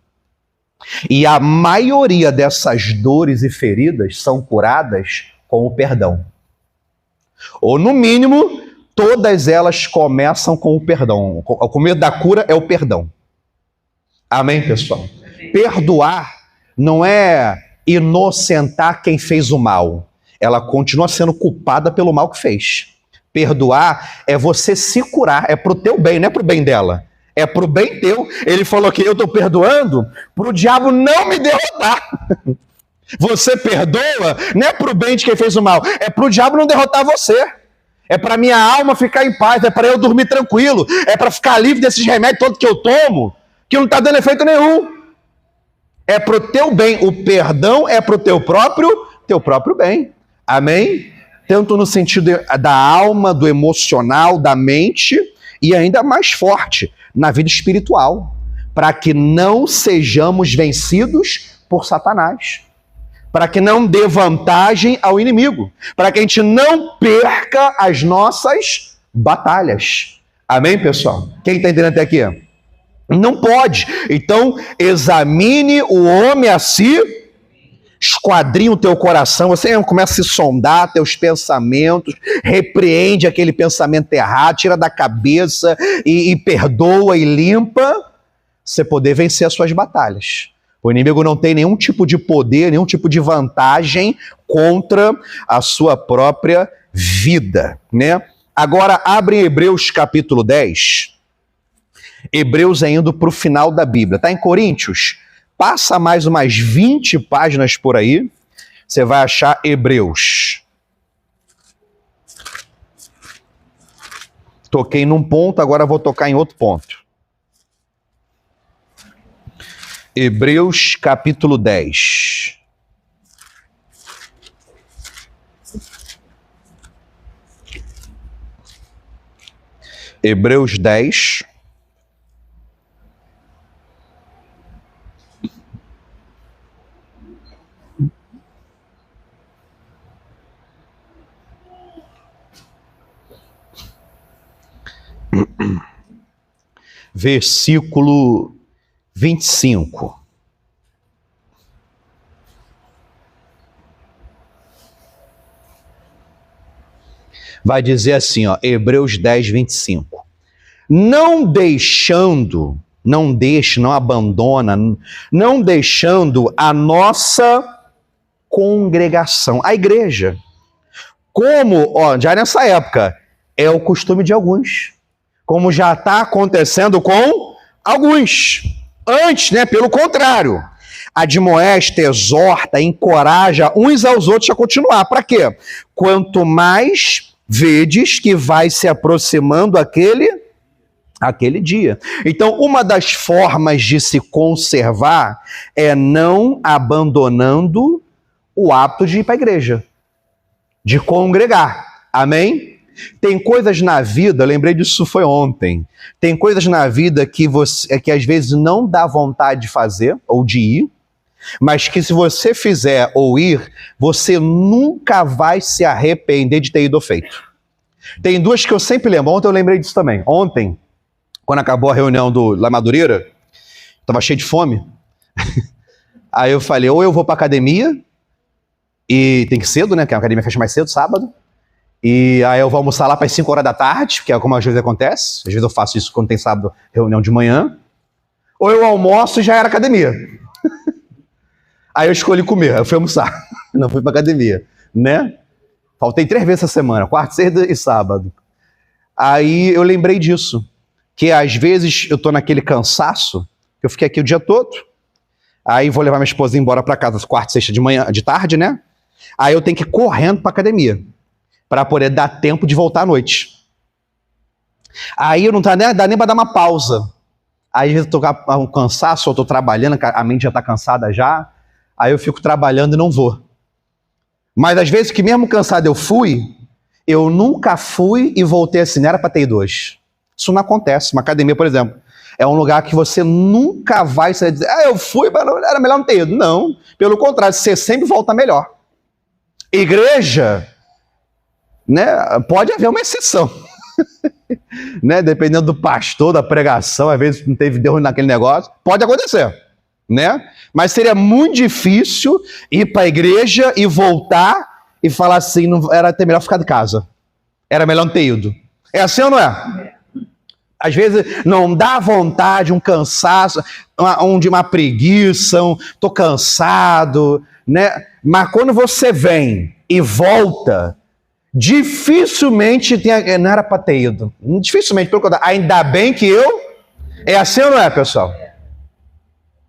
E a maioria dessas dores e feridas são curadas com o perdão. Ou no mínimo, todas elas começam com o perdão. O começo da cura é o perdão. Amém, pessoal? Perdoar não é inocentar quem fez o mal. Ela continua sendo culpada pelo mal que fez. Perdoar é você se curar, é pro teu bem, não é pro bem dela. É pro bem teu. Ele falou que eu estou perdoando pro diabo não me derrotar. Você perdoa, não é para o bem de quem fez o mal, é para o diabo não derrotar você. É para minha alma ficar em paz, é para eu dormir tranquilo, é para ficar livre desses remédios todos que eu tomo, que não está dando efeito nenhum. É para o teu bem, o perdão é para o teu próprio bem. Amém? Tanto no sentido da alma, do emocional, da mente, e ainda mais forte, na vida espiritual, para que não sejamos vencidos por Satanás, para que não dê vantagem ao inimigo, para que a gente não perca as nossas batalhas. Amém, pessoal? Quem está entendendo até aqui? Não pode. Então, examine o homem a si, esquadrinha o teu coração, você começa a se sondar teus pensamentos, repreende aquele pensamento errado, tira da cabeça e perdoa e limpa, você poder vencer as suas batalhas. O inimigo não tem nenhum tipo de poder, nenhum tipo de vantagem contra a sua própria vida, né? Agora, abre em Hebreus capítulo 10. Hebreus é indo para o final da Bíblia. Está em Coríntios? Passa mais umas 20 páginas por aí, você vai achar Hebreus. Toquei num ponto, agora vou tocar em outro ponto. Hebreus capítulo 10. Hebreus 10. Versículo 25. Vai dizer assim, ó, Hebreus 10, 25. Não deixando a nossa congregação, a igreja. Como, ó, já nessa época, é o costume de alguns. Como já está acontecendo com alguns. Antes, né, pelo contrário, admoesta, exorta, encoraja uns aos outros a continuar. Para quê? Quanto mais vedes que vai se aproximando aquele dia. Então, uma das formas de se conservar é não abandonando o hábito de ir para a igreja, de congregar. Amém? Tem coisas na vida, lembrei disso foi ontem, tem coisas na vida que às vezes não dá vontade de fazer ou de ir, mas que se você fizer ou ir, você nunca vai se arrepender de ter ido ou feito. Tem duas que eu sempre lembro, ontem eu lembrei disso também. Ontem, quando acabou a reunião lá em Madureira, estava cheio de fome, aí eu falei, ou eu vou para academia, e tem que ir cedo, né, que a academia fecha mais cedo, sábado, e aí eu vou almoçar lá para as 5 horas da tarde, que é como às vezes acontece. Às vezes eu faço isso quando tem sábado, reunião de manhã. Ou eu almoço e já era academia. Aí eu escolhi comer, eu fui almoçar. Não fui para academia, né? Faltei 3 vezes essa semana, quarta, sexta e sábado. Aí eu lembrei disso. Que às vezes eu tô naquele cansaço, eu fiquei aqui o dia todo. Aí vou levar minha esposa embora para casa quarta, sexta de manhã, de tarde, né? Aí eu tenho que ir correndo para academia, para poder dar tempo de voltar à noite. Aí eu não dá nem para dar uma pausa. Aí eu estou com um cansaço, eu estou trabalhando, a mente já está cansada já, aí eu fico trabalhando e não vou. Mas às vezes que mesmo cansado eu nunca fui e voltei assim, não era para ter ido hoje. Isso não acontece. Uma academia, por exemplo, é um lugar que você nunca vai dizer, eu fui, mas era melhor não ter ido. Não, pelo contrário, você sempre volta melhor. Igreja, né, pode haver uma exceção, né, dependendo do pastor, da pregação, às vezes não teve Deus naquele negócio, pode acontecer, né? Mas seria muito difícil ir para a igreja e voltar e falar assim, não era até melhor ficar de casa, era melhor não ter ido. É assim ou não é? Às vezes não dá vontade, um cansaço, uma preguiça, tô cansado, né? Mas quando você vem e volta, dificilmente não era para ter ido. Dificilmente, pelo contrário. Ainda bem que eu... É assim ou não é, pessoal?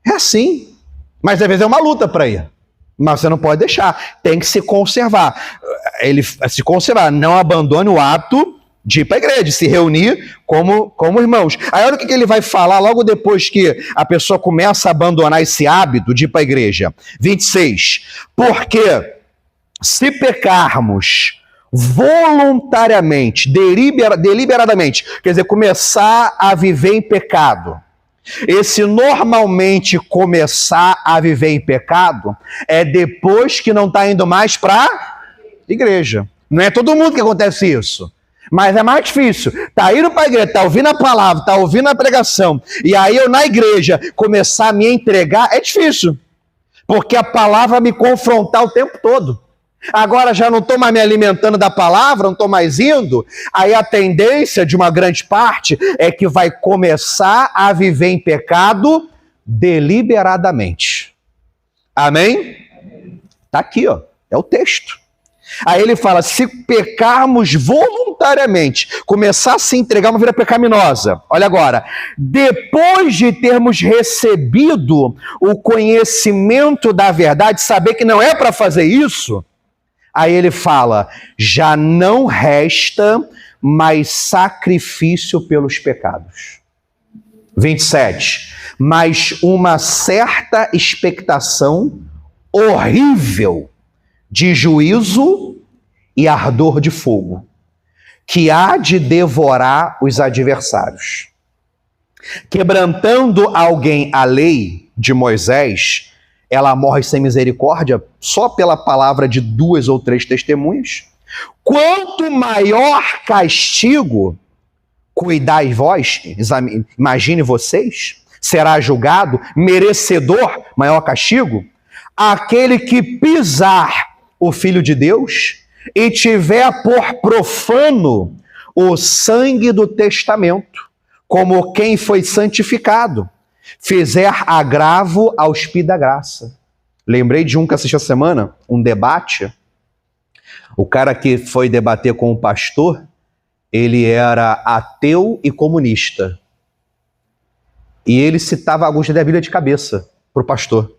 É assim. Mas às vezes é uma luta para ir. Mas você não pode deixar, tem que se conservar. Ele se conservar, não abandone o hábito de ir para a igreja, de se reunir como irmãos. Aí olha o que ele vai falar logo depois que a pessoa começa a abandonar esse hábito de ir para a igreja. 26. Porque se pecarmos voluntariamente, deliberadamente, quer dizer, começar a viver em pecado. Esse normalmente começar a viver em pecado é depois que não está indo mais para a igreja. Não é todo mundo que acontece isso. Mas é mais difícil. Está indo para a igreja, está ouvindo a palavra, está ouvindo a pregação. E aí eu na igreja começar a me entregar, é difícil. Porque a palavra me confrontar o tempo todo. Agora já não estou mais me alimentando da palavra, não estou mais indo, aí a tendência de uma grande parte é que vai começar a viver em pecado deliberadamente. Amém? Está aqui, ó, é o texto. Aí ele fala, se pecarmos voluntariamente, começar a se entregar uma vida pecaminosa. Olha agora, depois de termos recebido o conhecimento da verdade, saber que não é para fazer isso, aí ele fala, já não resta mais sacrifício pelos pecados. 27. Mas uma certa expectação horrível de juízo e ardor de fogo, que há de devorar os adversários. Quebrantando alguém a lei de Moisés, ela morre sem misericórdia só pela palavra de 2 ou 3 testemunhas. Quanto maior castigo, cuidai vós, imagine vocês, será julgado, merecedor, maior castigo, aquele que pisar o Filho de Deus e tiver por profano o sangue do testamento, como quem foi santificado, fizer agravo aos pés da graça. Lembrei de um que assisti essa semana, um debate. O cara que foi debater com o pastor, ele era ateu e comunista. E ele citava alguns da Bíblia de cabeça para o pastor.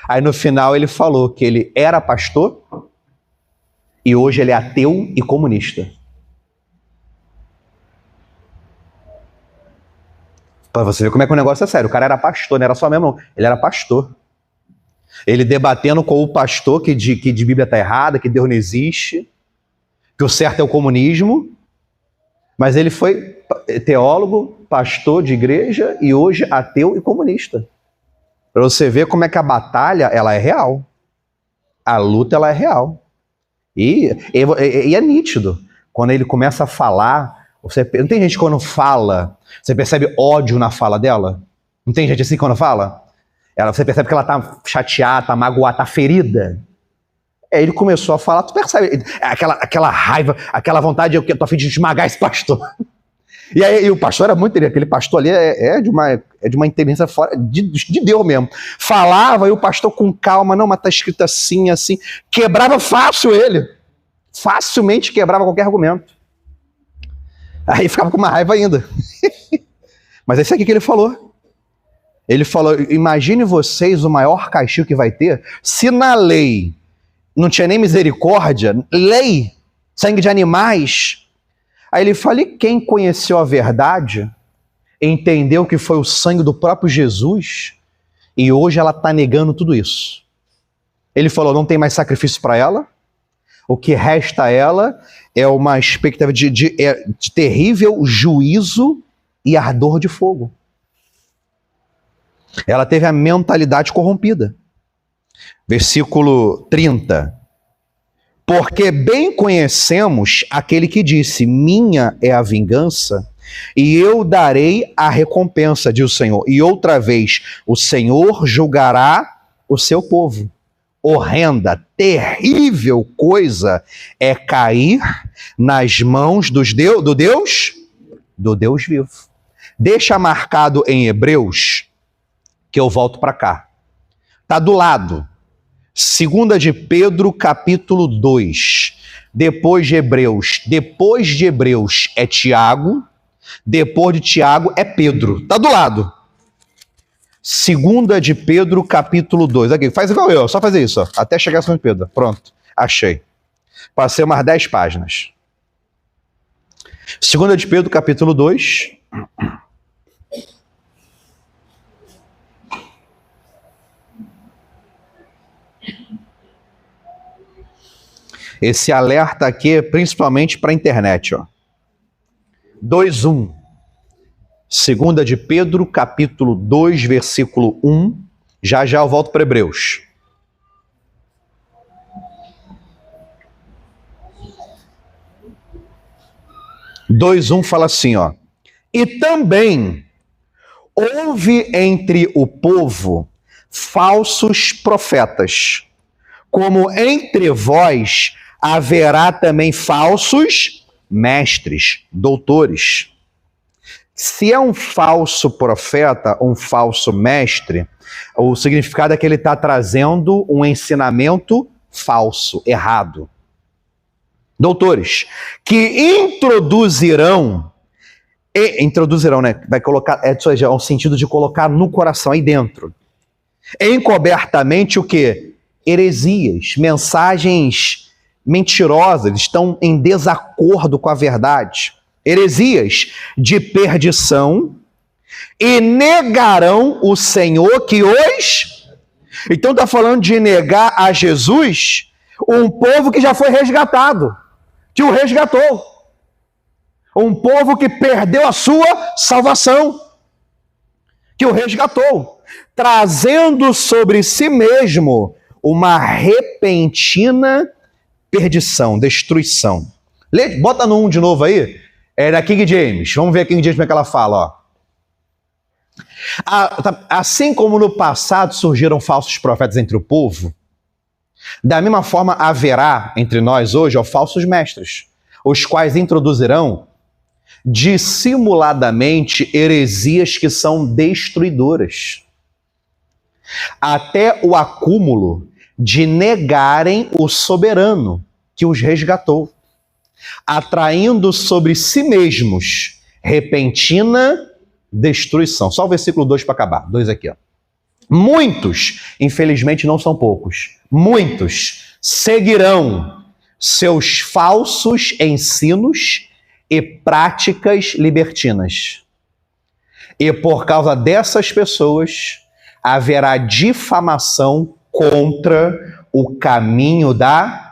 Aí no final ele falou que ele era pastor e hoje ele é ateu e comunista. Para você ver como é que o negócio é sério. O cara era pastor, não era só mesmo, não. Ele era pastor. Ele debatendo com o pastor que de Bíblia está errada, que Deus não existe, que o certo é o comunismo. Mas ele foi teólogo, pastor de igreja e hoje ateu e comunista. Para você ver como é que a batalha ela é real. A luta ela é real. E é nítido. Quando ele começa a falar, não tem gente quando fala, você percebe ódio na fala dela? Não tem gente assim quando fala? Você percebe que ela está chateada, está magoada, está ferida. Aí ele começou a falar, tu percebe aquela raiva, aquela vontade, eu tô a fim de esmagar esse pastor. E aí o pastor era muito inteligente, aquele pastor ali é de uma inteligência fora de Deus mesmo. Falava e o pastor com calma, não, mas tá escrito assim, assim. Quebrava fácil ele. Facilmente quebrava qualquer argumento. Aí ficava com uma raiva ainda. Mas é isso aqui que ele falou. Ele falou, imagine vocês o maior castigo que vai ter se na lei não tinha nem misericórdia, lei, sangue de animais. Aí ele fala, e quem conheceu a verdade, entendeu que foi o sangue do próprio Jesus, e hoje ela está negando tudo isso. Ele falou, não tem mais sacrifício para ela, o que resta a ela é uma expectativa de terrível juízo e ardor de fogo. Ela teve a mentalidade corrompida. Versículo 30. Porque bem conhecemos aquele que disse, minha é a vingança, e eu darei a recompensa, diz o Senhor. E outra vez, o Senhor julgará o seu povo. Horrenda, terrível coisa é cair nas mãos do Deus vivo. Deixa marcado em Hebreus, que eu volto para cá. Está do lado. 2 de Pedro, capítulo 2. Depois de Hebreus é Tiago. Depois de Tiago é Pedro. Está do lado. Segunda de Pedro, capítulo 2. Aqui, faz igual eu, só fazer isso, ó, até chegar a Segunda de Pedro. Pronto, achei. Passei umas 10 páginas. Segunda de Pedro, capítulo 2. Esse alerta aqui é principalmente para a internet, ó. 2:1. Segunda de Pedro, capítulo 2, versículo 1. Já já eu volto para Hebreus. Dois, fala assim, ó. E também houve entre o povo falsos profetas, como entre vós haverá também falsos mestres, doutores. Se é um falso profeta, um falso mestre, o significado é que ele está trazendo um ensinamento falso, errado. Doutores, que introduzirão, né? Vai colocar, é um sentido de colocar no coração, aí dentro. Encobertamente o quê? Heresias, mensagens mentirosas, estão em desacordo com a verdade. Heresias de perdição, e negarão o Senhor que os... Então está falando de negar a Jesus, um povo que já foi resgatado, que o resgatou. Um povo que perdeu a sua salvação, que o resgatou, trazendo sobre si mesmo uma repentina perdição, destruição. Bota no 1 de novo aí. É da King James. Vamos ver a King James como é que ela fala, ó. Assim como no passado surgiram falsos profetas entre o povo, da mesma forma haverá entre nós hoje, ó, falsos mestres, os quais introduzirão dissimuladamente heresias que são destruidoras, até o acúmulo de negarem o soberano que os resgatou, atraindo sobre si mesmos repentina destruição. Só o versículo 2 para acabar. 2 aqui, ó. Muitos, infelizmente não são poucos, muitos seguirão seus falsos ensinos e práticas libertinas. E por causa dessas pessoas, haverá difamação contra o caminho da...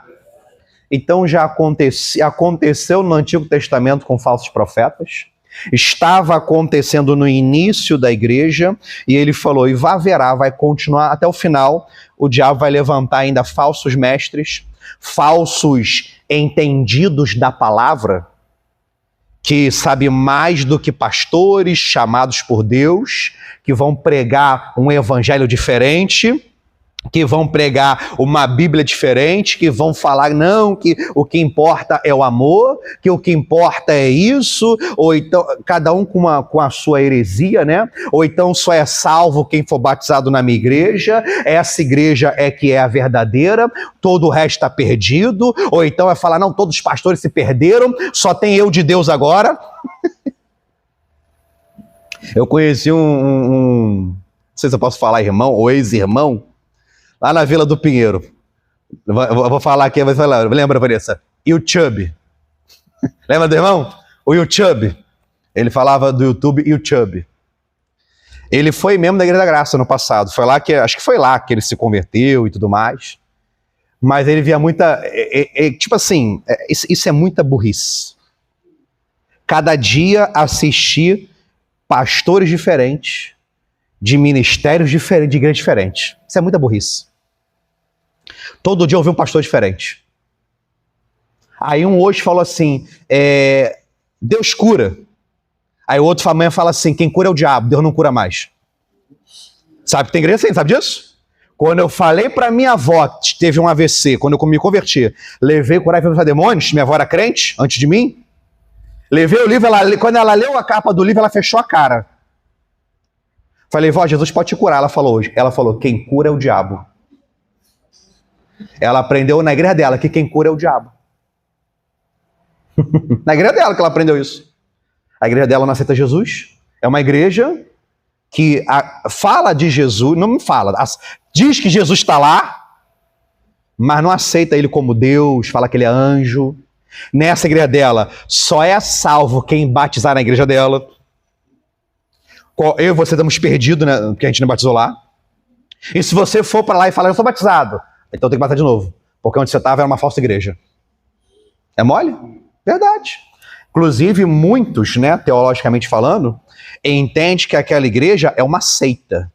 Então já aconteceu no Antigo Testamento com falsos profetas, estava acontecendo no início da igreja, e ele falou, e vai continuar até o final. O diabo vai levantar ainda falsos mestres, falsos entendidos da palavra, que sabem mais do que pastores chamados por Deus, que vão pregar um evangelho diferente, que vão pregar uma Bíblia diferente, que vão falar, não, que o que importa é o amor, que o que importa é isso, ou então, cada um com a sua heresia, né? Ou então só é salvo quem for batizado na minha igreja, essa igreja é que é a verdadeira, todo o resto está perdido, ou então é falar, não, todos os pastores se perderam, só tem eu de Deus agora. Eu conheci não sei se eu posso falar irmão ou ex-irmão, lá na Vila do Pinheiro. Eu vou falar aqui, mas lembra, Vanessa? YouTube. Lembra do irmão? O YouTube. Ele falava do YouTube YouTube. Ele foi membro da Igreja da Graça no passado. Acho que foi lá que ele se converteu e tudo mais. Mas ele via muita... tipo assim, isso é muita burrice. Cada dia assistir pastores diferentes, de ministérios diferentes, de igrejas diferentes. Isso é muita burrice. Todo dia eu ouvi um pastor diferente. Aí um hoje falou assim, Deus cura. Aí o outro amanhã fala assim, quem cura é o diabo, Deus não cura mais. Sabe que tem igreja assim, sabe disso? Quando eu falei pra minha avó que teve um AVC, quando eu me converti, levei curar e demônios, minha avó era crente, antes de mim, levei o livro, quando ela leu a capa do livro, ela fechou a cara. Falei, vó, Jesus pode te curar. Ela falou, quem cura é o diabo. Ela aprendeu na igreja dela que quem cura é o diabo. Na igreja dela que ela aprendeu isso. A igreja dela não aceita Jesus. É uma igreja que fala de Jesus, não me fala, diz que Jesus está lá, mas não aceita ele como Deus, fala que ele é anjo. Nessa igreja dela, só é salvo quem batizar na igreja dela. Eu e você estamos perdidos, né, porque a gente não batizou lá. E se você for para lá e falar, eu sou batizado, então tem que batizar de novo, porque onde você estava era uma falsa igreja. É mole? Verdade. Inclusive, muitos, né, teologicamente falando, entendem que aquela igreja é uma seita.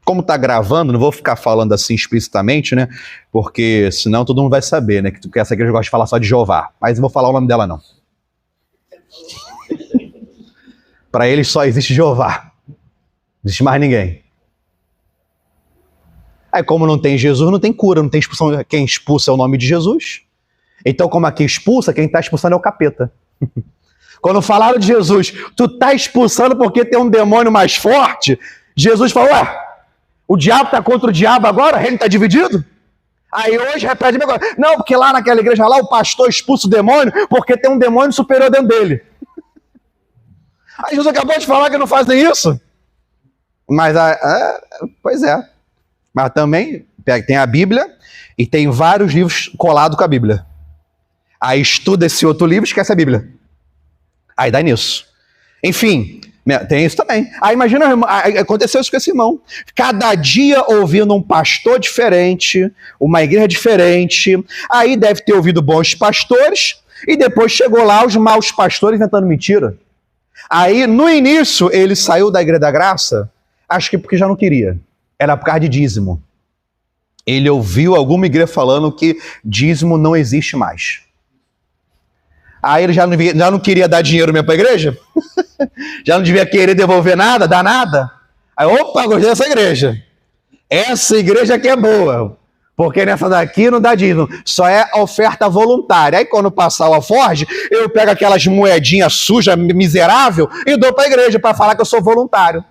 Como está gravando, não vou ficar falando assim explicitamente, né? Porque senão todo mundo vai saber, né? Que essa igreja gosta de falar só de Jeová. Mas não vou falar o nome dela, não. Para eles só existe Jeová. Não existe mais ninguém. Aí como não tem Jesus, não tem cura, não tem expulsão. Quem expulsa é o nome de Jesus. Então como aqui expulsa, quem está expulsando é o capeta. Quando falaram de Jesus, tu está expulsando porque tem um demônio mais forte, Jesus falou, ué, o diabo está contra o diabo agora? O reino está dividido? Aí hoje repete agora. Não, porque lá naquela igreja lá o pastor expulsa o demônio porque tem um demônio superior dentro dele. Aí Jesus acabou de falar que não fazem isso. Mas, pois é. Mas também tem a Bíblia e tem vários livros colados com a Bíblia. Aí estuda esse outro livro e esquece a Bíblia. Aí dá nisso. Enfim, tem isso também. Aí imagina, aconteceu isso com esse irmão. Cada dia ouvindo um pastor diferente, uma igreja diferente. Aí deve ter ouvido bons pastores e depois chegou lá os maus pastores inventando mentira. Aí no início ele saiu da Igreja da Graça, acho que porque já não queria. Era por causa de dízimo. Ele ouviu alguma igreja falando que dízimo não existe mais. Aí ele já não queria dar dinheiro mesmo para a igreja? Já não devia querer devolver nada, dar nada? Aí, opa, gostei dessa igreja. Essa igreja aqui é boa, porque nessa daqui não dá dízimo, só é oferta voluntária. Aí quando passar o alforje, eu pego aquelas moedinhas sujas, miserável, e dou para a igreja para falar que eu sou voluntário.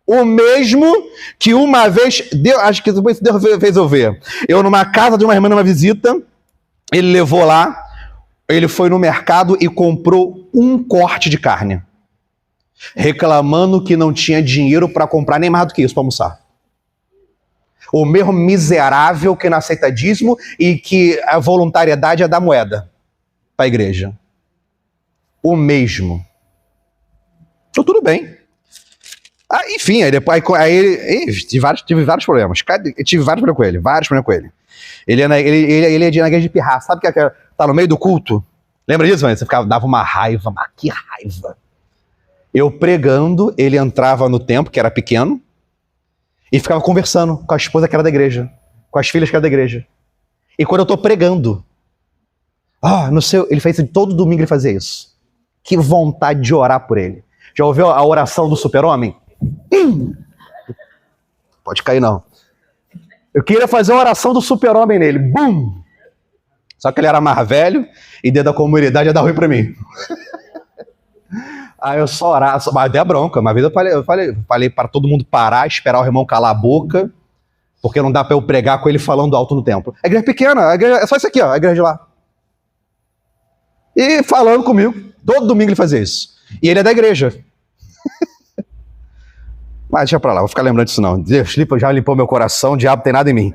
O mesmo que uma vez, acho que Deus fez eu ver. Eu numa casa de uma irmã, numa visita, ele levou lá, ele foi no mercado e comprou um corte de carne, reclamando que não tinha dinheiro para comprar nem mais do que isso para almoçar. O mesmo miserável que não aceita dízimo e que a voluntariedade é da moeda para a igreja. O mesmo. Então tudo bem. Enfim, aí depois tive vários problemas. Tive vários problemas com ele. Ele ia na igreja de pirraça. Sabe que tá no meio do culto? Lembra disso, mano? Você dava uma raiva, mas que raiva. Eu pregando, ele entrava no templo, que era pequeno, e ficava conversando com a esposa que era da igreja, com as filhas que era da igreja. E quando eu tô pregando, ele faz isso, todo domingo ele fazia isso. Que vontade de orar por ele. Já ouviu a oração do super-homem? Pode cair não. Eu queria fazer uma oração do super-homem nele. Bum! Só que ele era mais velho e dentro da comunidade ia dar ruim pra mim. Aí eu só orava, mas dei a bronca. Uma vez eu falei para todo mundo parar, esperar o irmão calar a boca, porque não dá para eu pregar com ele falando alto no templo. A igreja é pequena, é só isso aqui, ó, a igreja de lá. E falando comigo, todo domingo ele fazia isso. E ele é da igreja. Mas deixa pra lá, vou ficar lembrando disso não. Deus já limpou meu coração, o diabo tem nada em mim.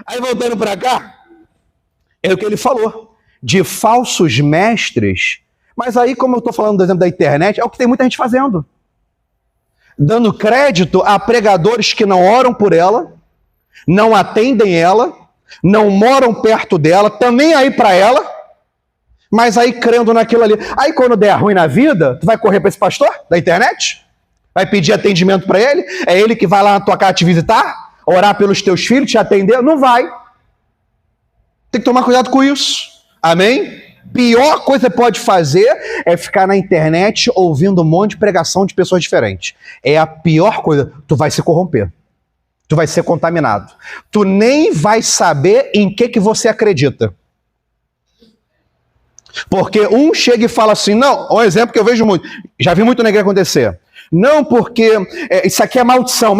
Aí voltando pra cá, é o que ele falou, de falsos mestres. Mas aí, como eu estou falando do exemplo da internet, é o que tem muita gente fazendo. Dando crédito a pregadores que não oram por ela, não atendem ela, não moram perto dela, também aí para ela, mas aí crendo naquilo ali. Aí quando der ruim na vida, tu vai correr para esse pastor da internet? Vai pedir atendimento para ele? É ele que vai lá na tua casa te visitar? Orar pelos teus filhos, te atender? Não vai. Tem que tomar cuidado com isso. Amém? Pior coisa que você pode fazer é ficar na internet ouvindo um monte de pregação de pessoas diferentes. É a pior coisa. Tu vai se corromper. Tu vai ser contaminado. Tu nem vai saber em que você acredita. Porque um chega e fala assim, não, um exemplo que eu vejo muito, já vi muito na igreja acontecer. Não, porque isso aqui é maldição,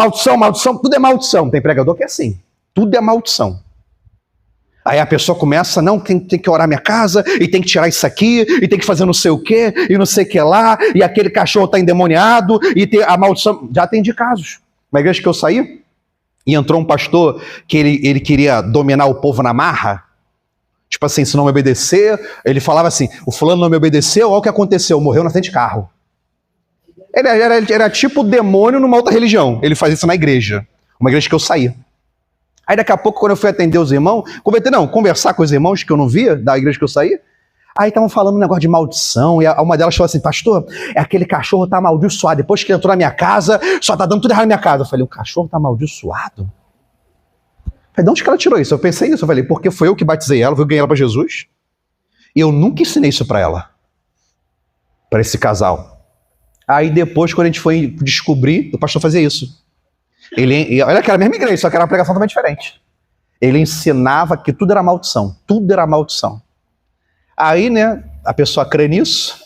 tudo é maldição. Tem pregador que é assim, tudo é maldição. Aí a pessoa começa, não, tem que orar minha casa, e tem que tirar isso aqui, e tem que fazer não sei o quê, e não sei o que lá, e aquele cachorro está endemoniado, e tem a maldição. Já atendi casos. Na igreja que eu saí, e entrou um pastor que ele queria dominar o povo na marra. Tipo assim, se não me obedecer, ele falava assim, o fulano não me obedeceu, olha o que aconteceu, morreu na frente de carro. Ele era tipo demônio numa outra religião. Ele fazia isso na igreja, uma igreja que eu saí. Aí daqui a pouco, quando eu fui atender os irmãos, conversar com os irmãos que eu não via, da igreja que eu saí, aí estavam falando um negócio de maldição, e uma delas falou assim, pastor, aquele cachorro tá amaldiçoado, depois que ele entrou na minha casa, só tá dando tudo errado na minha casa. Eu falei, o cachorro tá amaldiçoado? Eu falei, de onde que ela tirou isso? Eu pensei nisso, eu falei, porque foi eu que batizei ela, eu ganhei ela para Jesus, e eu nunca ensinei isso para ela, para esse casal. Aí depois, quando a gente foi descobrir, o pastor fazia isso. Olha que era a mesma igreja, só que era uma pregação também diferente. Ele ensinava que tudo era maldição, tudo era maldição. Aí, né, a pessoa crê nisso,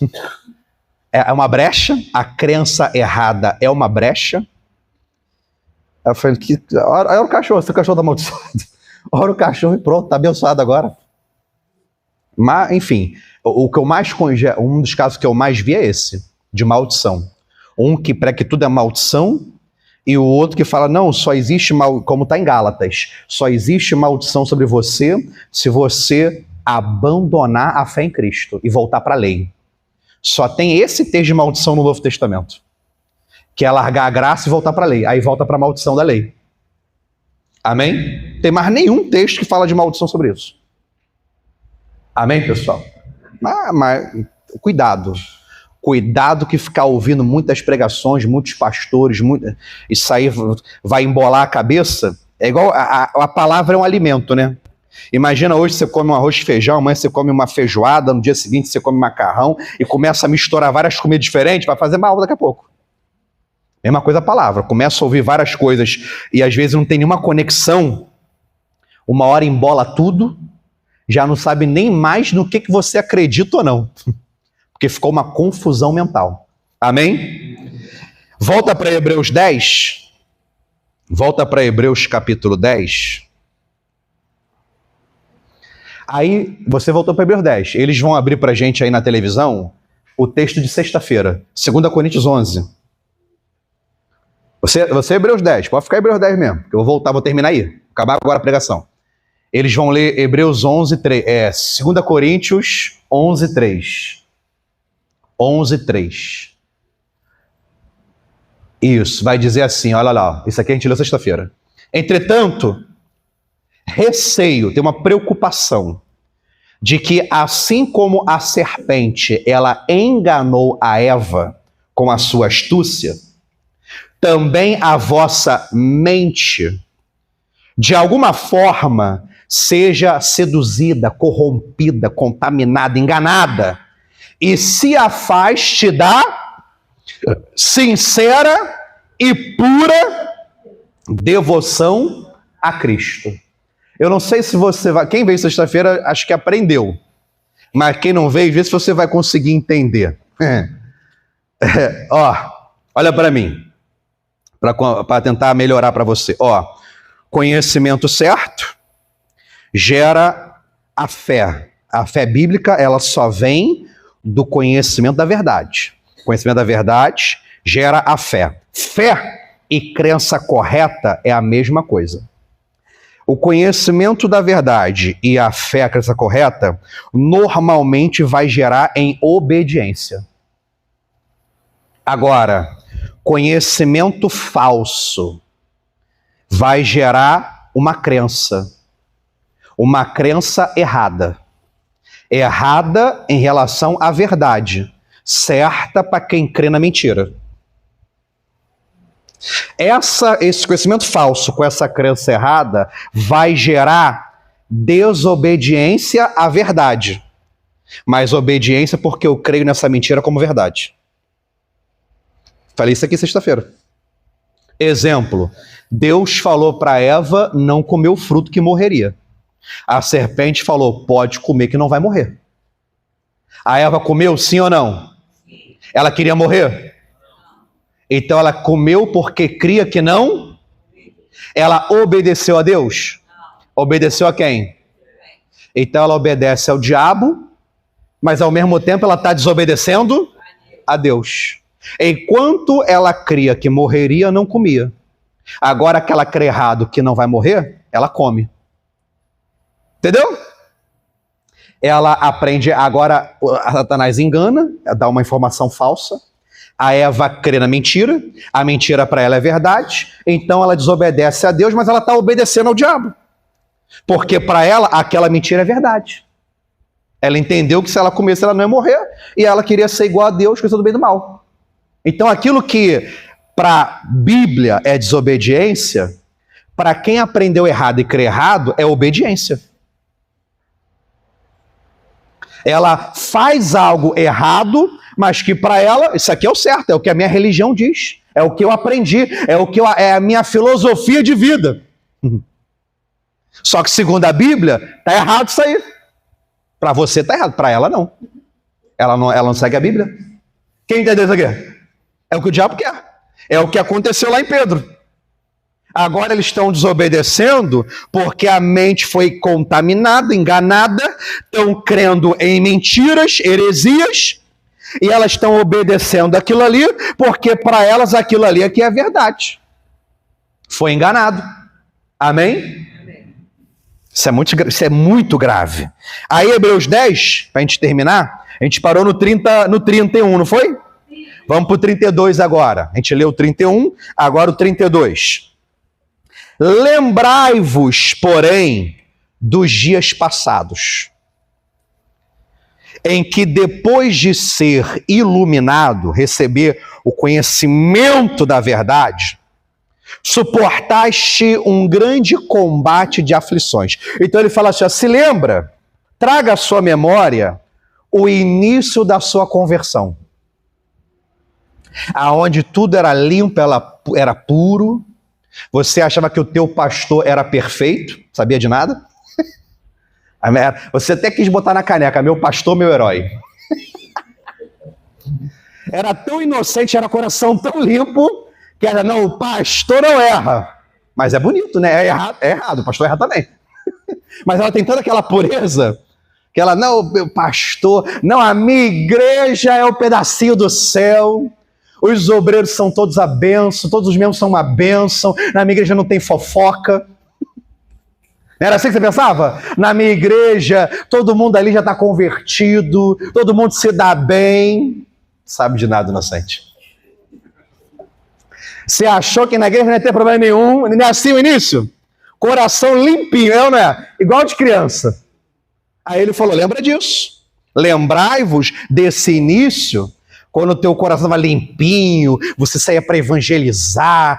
é uma brecha, a crença errada é uma brecha. Eu falei, olha o cachorro, seu cachorro tá amaldiçoado. Olha o cachorro e pronto, tá abençoado agora. Mas, enfim, o que eu mais um dos casos que eu mais vi é esse, de maldição. Um que prega que tudo é maldição, e o outro que fala, não, só existe como está em Gálatas, só existe maldição sobre você se você abandonar a fé em Cristo e voltar para a lei. Só tem esse texto de maldição no Novo Testamento, que é largar a graça e voltar para a lei. Aí volta para a maldição da lei. Amém? Tem mais nenhum texto que fala de maldição sobre isso. Amém, pessoal? Mas cuidado. Cuidado que ficar ouvindo muitas pregações, muitos pastores, isso aí vai embolar a cabeça. É igual, a palavra é um alimento, né? Imagina hoje você come um arroz e feijão, amanhã você come uma feijoada, no dia seguinte você come macarrão e começa a misturar várias comidas diferentes, vai fazer mal daqui a pouco. Mesma coisa a palavra, começa a ouvir várias coisas e às vezes não tem nenhuma conexão, uma hora embola tudo, já não sabe nem mais no que você acredita ou não. Porque ficou uma confusão mental. Amém? Volta para Hebreus 10. Volta para Hebreus capítulo 10. Aí, você voltou para Hebreus 10. Eles vão abrir para a gente aí na televisão o texto de sexta-feira. 2 Coríntios 11. Você é Hebreus 10. Pode ficar Hebreus 10 mesmo. Que eu vou voltar, vou terminar aí. Acabar agora a pregação. Eles vão ler Hebreus 11, 3. 2 Coríntios 11, 3. 11:3. Isso, vai dizer assim, olha lá, isso aqui a gente leu sexta-feira. Entretanto, receio, tem uma preocupação de que assim como a serpente, ela enganou a Eva com a sua astúcia, também a vossa mente, de alguma forma, seja seduzida, corrompida, contaminada, enganada, e se afaste da sincera e pura devoção a Cristo. Eu não sei se você vai... Quem veio sexta-feira, acho que aprendeu. Mas quem não veio, vê se você vai conseguir entender. Olha para mim. Para tentar melhorar para você. Conhecimento certo gera a fé. A fé bíblica, ela só vem do conhecimento da verdade. O conhecimento da verdade gera a fé. Fé e crença correta é a mesma coisa. O conhecimento da verdade e a fé, a crença correta, normalmente vai gerar em obediência. Agora, conhecimento falso vai gerar uma crença errada. Errada em relação à verdade, certa para quem crê na mentira. Esse conhecimento falso com essa crença errada vai gerar desobediência à verdade, mas obediência porque eu creio nessa mentira como verdade. Falei isso aqui sexta-feira. Exemplo, Deus falou para Eva não comer o fruto que morreria. A serpente falou, pode comer que não vai morrer. A Eva comeu, sim ou não? Ela queria morrer? Então ela comeu porque cria que não? Ela obedeceu a Deus? Obedeceu a quem? Então ela obedece ao diabo, mas ao mesmo tempo ela está desobedecendo a Deus. Enquanto ela cria que morreria, não comia. Agora que ela crê errado que não vai morrer, ela come. Entendeu? Ela aprende, agora a Satanás engana, dá uma informação falsa. A Eva crê na mentira, a mentira para ela é verdade, então ela desobedece a Deus, mas ela está obedecendo ao diabo. Porque para ela aquela mentira é verdade. Ela entendeu que se ela comesse ela não ia morrer, e ela queria ser igual a Deus, coisa do bem e do mal. Então aquilo que para a Bíblia é desobediência, para quem aprendeu errado e crê errado, é obediência. Ela faz algo errado, mas que para ela, isso aqui é o certo, é o que a minha religião diz, é o que eu aprendi, é a minha filosofia de vida. Só que segundo a Bíblia, está errado isso aí. Para você está errado, para ela não. Ela não segue a Bíblia. Quem entendeu isso aqui? É o que o diabo quer. É o que aconteceu lá em Pedro. Agora eles estão desobedecendo porque a mente foi contaminada, enganada, estão crendo em mentiras, heresias, e elas estão obedecendo aquilo ali porque para elas aquilo ali é que é verdade. Foi enganado. Amém? Isso é muito grave. Aí Hebreus 10, para a gente terminar, a gente parou no 31, não foi? Vamos para o 32 agora. A gente leu o 31, agora o 32. Lembrai-vos, porém, dos dias passados, em que depois de ser iluminado, receber o conhecimento da verdade, suportaste um grande combate de aflições. Então ele fala assim, ó, se lembra, traga à sua memória o início da sua conversão, aonde tudo era limpo, era puro. Você achava que o teu pastor era perfeito, sabia de nada? Você até quis botar na caneca, meu pastor, meu herói. Era tão inocente, era coração tão limpo, que era, não, o pastor não erra. Mas é bonito, né? É errado, o pastor erra também. Mas ela tem toda aquela pureza, que ela, não, meu pastor, não, a minha igreja é um pedacinho do céu. Os obreiros são todos a bênção, todos os membros são uma bênção, na minha igreja não tem fofoca. Não era assim que você pensava? Na minha igreja, todo mundo ali já está convertido, todo mundo se dá bem. Sabe de nada, inocente. Você achou que na igreja não ia ter problema nenhum, não é assim o início? Coração limpinho, é ou não é? Igual de criança. Aí ele falou, lembra disso. Lembrai-vos desse início, quando o teu coração estava limpinho, você saía para evangelizar,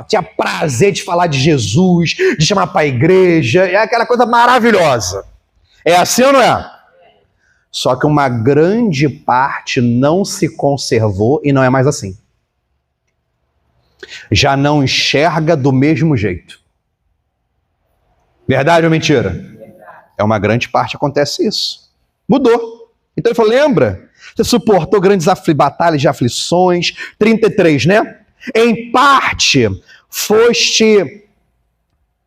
tinha prazer de falar de Jesus, de chamar para a igreja, é aquela coisa maravilhosa. É assim ou não é? Só que uma grande parte não se conservou e não é mais assim. Já não enxerga do mesmo jeito. Verdade ou mentira? É uma grande parte acontece isso. Mudou. Então ele falou, lembra? Você suportou grandes batalhas de aflições. 33, né? Em parte, foste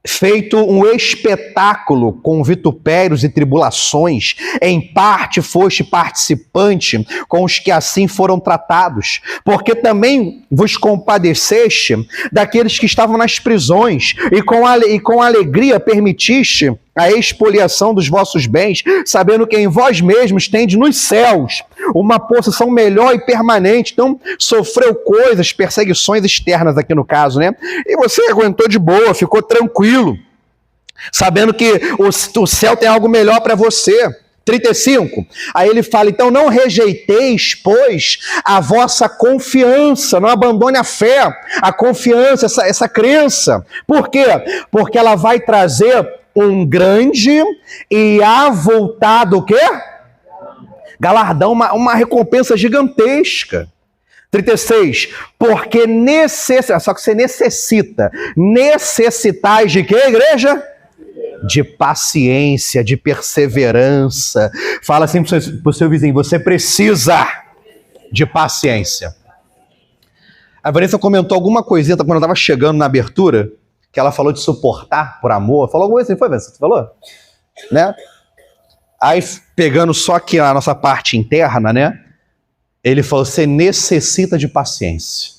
feito um espetáculo com vitupérios e tribulações. Em parte, foste participante com os que assim foram tratados. Porque também vos compadeceste daqueles que estavam nas prisões e com alegria permitiste a expoliação dos vossos bens, sabendo que em vós mesmos tendes nos céus uma posição melhor e permanente. Então, sofreu coisas, perseguições externas aqui no caso, né? E você aguentou de boa, ficou tranquilo, sabendo que o céu tem algo melhor para você. 35. Aí ele fala, então não rejeiteis, pois, a vossa confiança, não abandone a fé, a confiança, essa crença. Por quê? Porque ela vai trazer um grande e avultado o quê? Galardão, uma recompensa gigantesca. 36. Porque só que você necessitais de quê, igreja? De paciência, de perseverança. Fala assim para o seu vizinho, você precisa de paciência. A Vanessa comentou alguma coisinha quando eu estava chegando na abertura, que ela falou de suportar por amor. Falou alguma coisa assim, foi, Vanessa? Você falou? Né? Aí, pegando só aqui a nossa parte interna, né? Ele falou, você necessita de paciência.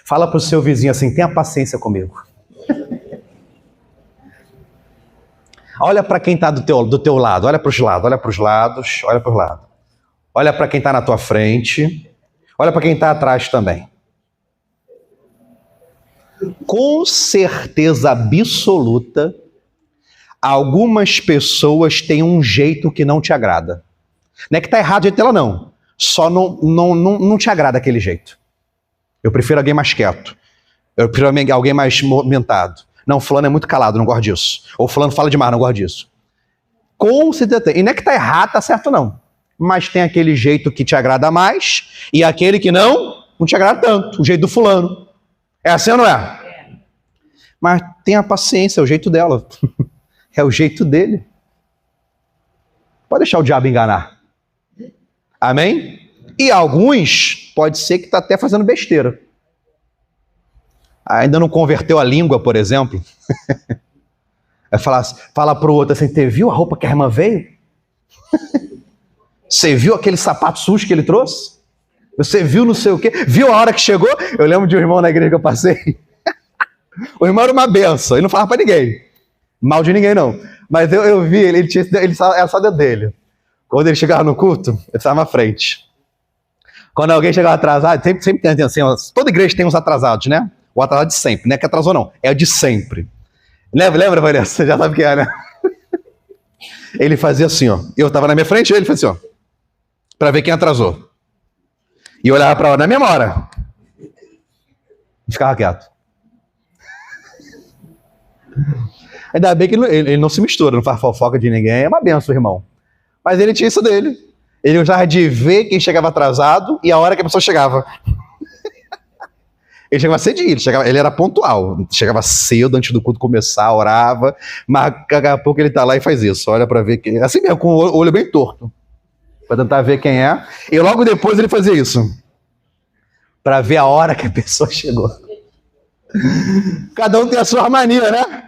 Fala pro seu vizinho assim, tenha paciência comigo. Olha para quem está do teu lado, olha para os lados, olha para os lados, olha para os lados. Olha para quem está na tua frente, olha para quem está atrás também. Com certeza absoluta, algumas pessoas têm um jeito que não te agrada. Não é que está errado o jeito dela, não. Só não te agrada aquele jeito. Eu prefiro alguém mais quieto. Eu prefiro alguém mais movimentado. Não, fulano é muito calado, não gosto disso. Ou fulano fala demais, não gosto disso. Com certeza. E não é que está errado, tá certo não. Mas tem aquele jeito que te agrada mais e aquele que não te agrada tanto. O jeito do fulano. É assim ou não é? Mas tenha paciência, é o jeito dela. É o jeito dele. Pode deixar o diabo enganar. Amém? E alguns, pode ser que está até fazendo besteira. Ainda não converteu a língua, por exemplo. Fala para o outro assim, você viu a roupa que a irmã veio? Você viu aquele sapato sujo que ele trouxe? Você viu não sei o quê? Viu a hora que chegou? Eu lembro de um irmão na igreja que eu passei. O irmão era uma benção, ele não falava para ninguém. Mal de ninguém, não. Mas eu vi, ele era só dentro dele. Quando ele chegava no culto, ele estava na frente. Quando alguém chegava atrasado, sempre tem assim, toda igreja tem uns atrasados, né? O atrasado de sempre, não é que atrasou não, é o de sempre. Lembra, Vanessa? Você já sabe o que é, né? Ele fazia assim, ó. Eu estava na minha frente, ele fazia assim, ó. Para ver quem atrasou. E eu olhava para a hora, na mesma hora. E ficava quieto. Ainda bem que ele não se mistura, não faz fofoca de ninguém, é uma benção, irmão. Mas ele tinha isso dele. Ele usava de ver quem chegava atrasado e a hora que a pessoa chegava. Ele chegava cedinho, ele era pontual. Chegava cedo, antes do culto começar, orava, mas daqui a pouco ele tá lá e faz isso. Olha para ver quem... Assim mesmo, com o olho bem torto. Para tentar ver quem é. E logo depois ele fazia isso. Para ver a hora que a pessoa chegou. Cada um tem a sua mania, né?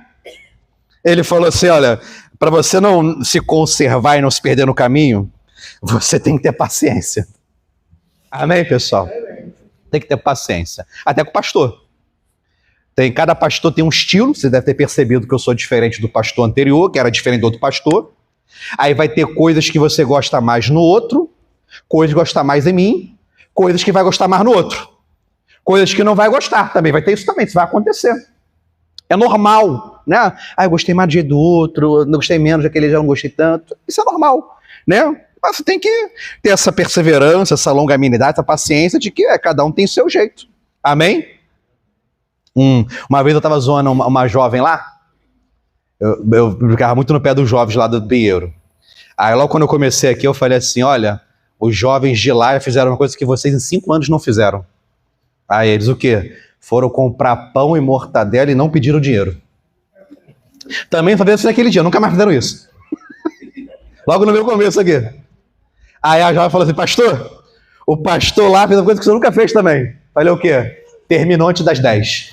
Ele falou assim, olha, para você não se conservar e não se perder no caminho, você tem que ter paciência. Amém, pessoal? Tem que ter paciência. Até com o pastor. Cada pastor tem um estilo, você deve ter percebido que eu sou diferente do pastor anterior, que era diferente do outro pastor. Aí vai ter coisas que você gosta mais no outro, coisas que gosta mais em mim, coisas que vai gostar mais no outro. Coisas que não vai gostar também, vai ter isso também, isso vai acontecer. É normal, né? Eu gostei mais do jeito do outro, não gostei menos daquele, já não gostei tanto. Isso é normal, né? Mas você tem que ter essa perseverança, essa longanimidade, essa paciência de que cada um tem o seu jeito. Amém? Uma vez eu estava zoando uma jovem lá, eu ficava muito no pé dos jovens lá do Pinheiro. Aí logo quando eu comecei aqui, eu falei assim, olha, os jovens de lá fizeram uma coisa que vocês em 5 anos não fizeram. Aí eles o quê? Foram comprar pão e mortadela e não pediram dinheiro. Também fazendo isso naquele dia, nunca mais fizeram isso. Logo no meu começo aqui. Aí a jovem falou assim, pastor, o pastor lá fez uma coisa que você nunca fez também. Falei o quê? Terminou antes das 10.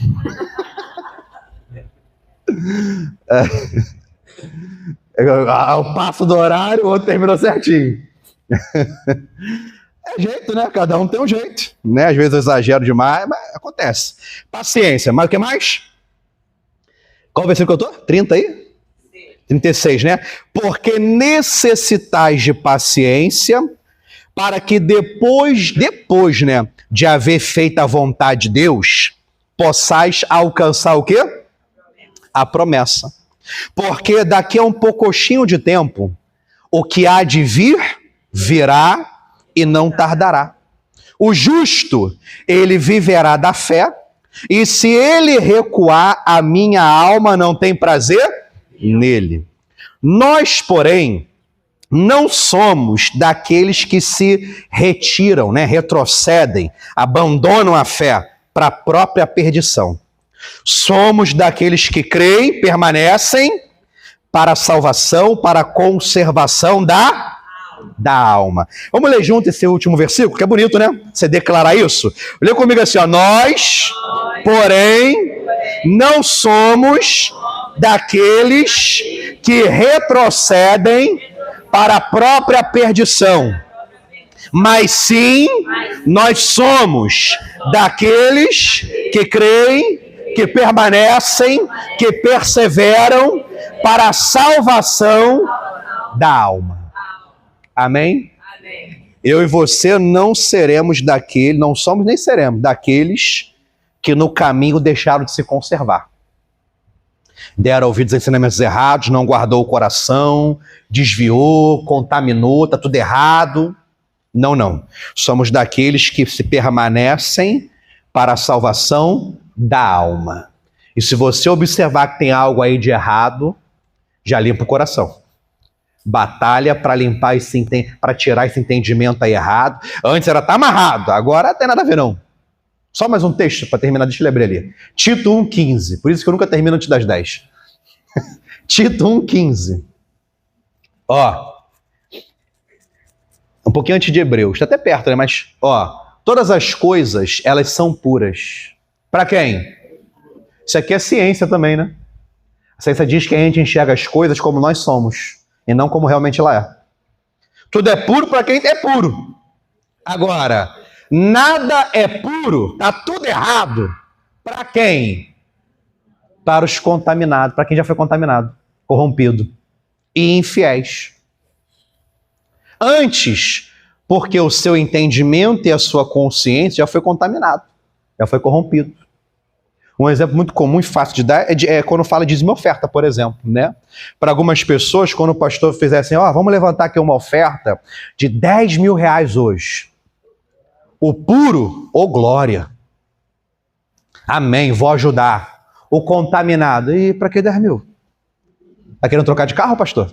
Ao passo do horário, o outro terminou certinho. É jeito, né? Cada um tem um jeito. Né? Às vezes eu exagero demais, mas acontece. Paciência. Mas o que mais? Qual versículo que eu tô? 30 aí? 36, né? Porque necessitais de paciência para que depois, né, de haver feito a vontade de Deus, possais alcançar o quê? A promessa. Porque daqui a um poucochinho de tempo, o que há de vir, virá e não tardará. O justo, ele viverá da fé, e se ele recuar, a minha alma não tem prazer nele. Nós, porém, não somos daqueles que se retiram, né, retrocedem, abandonam a fé para a própria perdição. Somos daqueles que creem, permanecem para a salvação, para a conservação da alma. Vamos ler junto esse último versículo, que é bonito, né? Você declarar isso. Lê comigo assim, ó. Nós, porém, não somos daqueles que retrocedem para a própria perdição, mas sim nós somos daqueles que creem, que permanecem, que perseveram para a salvação da alma. Amém? Eu e você não seremos daqueles, não somos nem seremos daqueles que no caminho deixaram de se conservar. Deram ouvidos a ensinamentos errados, não guardou o coração, desviou, contaminou, está tudo errado. Não, não. Somos daqueles que se permanecem para a salvação da alma. E se você observar que tem algo aí de errado, já limpa o coração. Batalha para limpar para tirar esse entendimento aí errado. Antes era tá amarrado, agora não tem nada a ver não. Só mais um texto para terminar, deixa eu ler ali. Tito 1,15. Por isso que eu nunca termino antes das 10. Tito 1,15. Ó. Um pouquinho antes de Hebreus. Está até perto, né? Mas, ó. Todas as coisas, elas são puras. Para quem? Isso aqui é ciência também, né? A ciência diz que a gente enxerga as coisas como nós somos. E não como realmente ela é. Tudo é puro para quem é puro. Agora, nada é puro, tá tudo errado. Para quem? Para os contaminados, para quem já foi contaminado, corrompido e infiéis. Antes, porque o seu entendimento e a sua consciência já foi contaminado, já foi corrompido. Um exemplo muito comum e fácil de dar é quando fala de dízimo e oferta, por exemplo, né? Para algumas pessoas, quando o pastor fizer assim, vamos levantar aqui uma oferta de 10 mil reais hoje. O puro, glória. Amém, vou ajudar. O contaminado, e para que 10 mil? Tá querendo trocar de carro, pastor?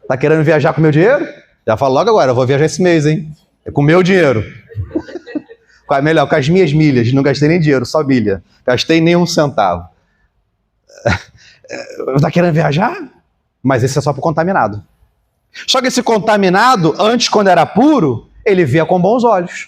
Tá querendo viajar com meu dinheiro? Já falo logo agora, eu vou viajar esse mês, hein? É com meu dinheiro. Melhor, com as minhas milhas. Não gastei nem dinheiro, só milha. Gastei nem um centavo. Tá querendo viajar? Mas esse é só para o contaminado. Só que esse contaminado, antes, quando era puro, ele via com bons olhos.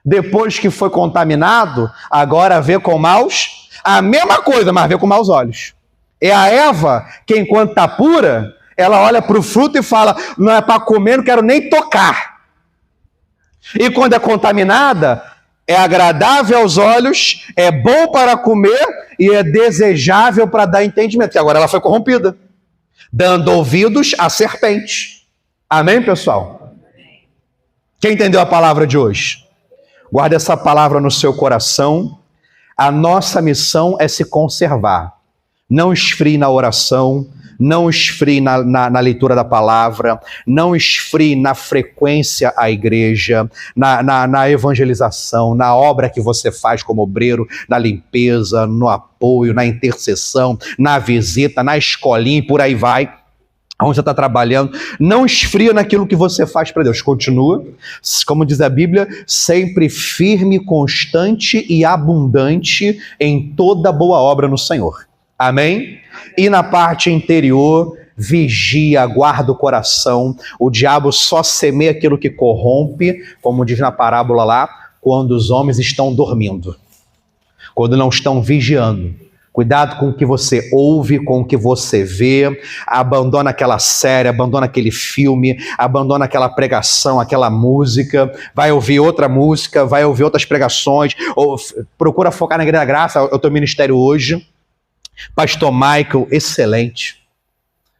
Depois que foi contaminado, agora vê com maus. A mesma coisa, mas vê com maus olhos. É a Eva que, enquanto está pura, ela olha para o fruto e fala, não é para comer, não quero nem tocar. E quando é contaminada, é agradável aos olhos, é bom para comer e é desejável para dar entendimento. E agora ela foi corrompida, dando ouvidos à serpente. Amém, pessoal? Quem entendeu a palavra de hoje? Guarde essa palavra no seu coração. A nossa missão é se conservar. Não esfrie na oração, não esfrie na leitura da palavra, não esfrie na frequência à igreja, na evangelização, na obra que você faz como obreiro, na limpeza, no apoio, na intercessão, na visita, na escolinha e por aí vai, onde você está trabalhando. Não esfria naquilo que você faz para Deus. Continua, como diz a Bíblia, sempre firme, constante e abundante em toda boa obra no Senhor. Amém? E na parte interior, vigia, guarda o coração. O diabo só semeia aquilo que corrompe, como diz na parábola lá, quando os homens estão dormindo, quando não estão vigiando. Cuidado com o que você ouve, com o que você vê. Abandona aquela série, abandona aquele filme, abandona aquela pregação, aquela música. Vai ouvir outra música, vai ouvir outras pregações. Ou procura focar na Igreja da Graça, é o teu ministério hoje. Pastor Michael, excelente.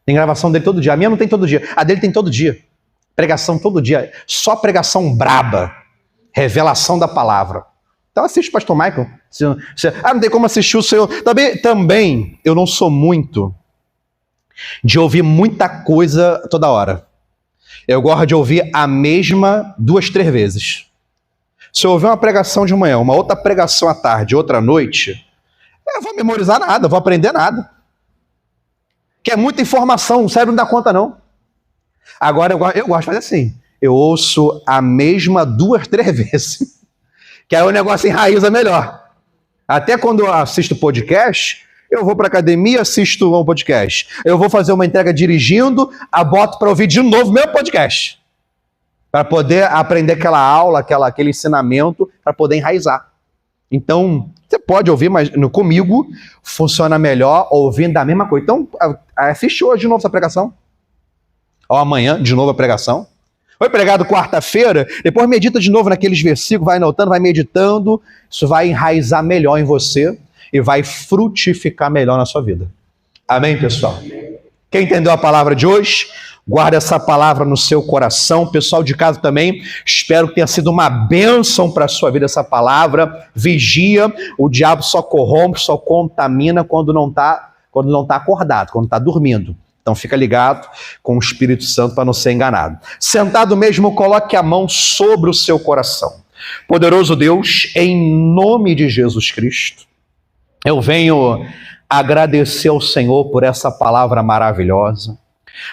Tem gravação dele todo dia. A minha não tem todo dia, a dele tem todo dia. Pregação todo dia, só pregação braba. Revelação da palavra. Então assiste o Pastor Michael. Não tem como assistir o Senhor. Também eu não sou muito de ouvir muita coisa toda hora. Eu gosto de ouvir a mesma 2, 3 vezes. Se eu ouvir uma pregação de manhã, uma outra pregação à tarde, outra à noite, eu não vou memorizar nada, vou aprender nada. Que é muita informação, o cérebro não dá conta não. Agora eu gosto de fazer assim. Eu ouço a mesma 2, 3 vezes. Que aí o negócio enraiza melhor. Até quando eu assisto podcast, eu vou para academia, assisto um podcast. Eu vou fazer uma entrega dirigindo, boto para ouvir de novo meu podcast. Para poder aprender aquela aula, aquele ensinamento, para poder enraizar. Então, Você pode ouvir, mas comigo funciona melhor ouvindo a mesma coisa. Então, assiste hoje de novo essa pregação. Ou amanhã, de novo a pregação. Foi pregado quarta-feira, depois medita de novo naqueles versículos, vai anotando, vai meditando. Isso vai enraizar melhor em você e vai frutificar melhor na sua vida. Amém, pessoal? Quem entendeu a palavra de hoje, guarda essa palavra no seu coração. Pessoal de casa também, espero que tenha sido uma bênção para a sua vida essa palavra. Vigia, o diabo só corrompe, só contamina quando não está acordado, quando está dormindo. Então fica ligado com o Espírito Santo para não ser enganado. Sentado mesmo, coloque a mão sobre o seu coração. Poderoso Deus, em nome de Jesus Cristo, eu venho agradecer ao Senhor por essa palavra maravilhosa,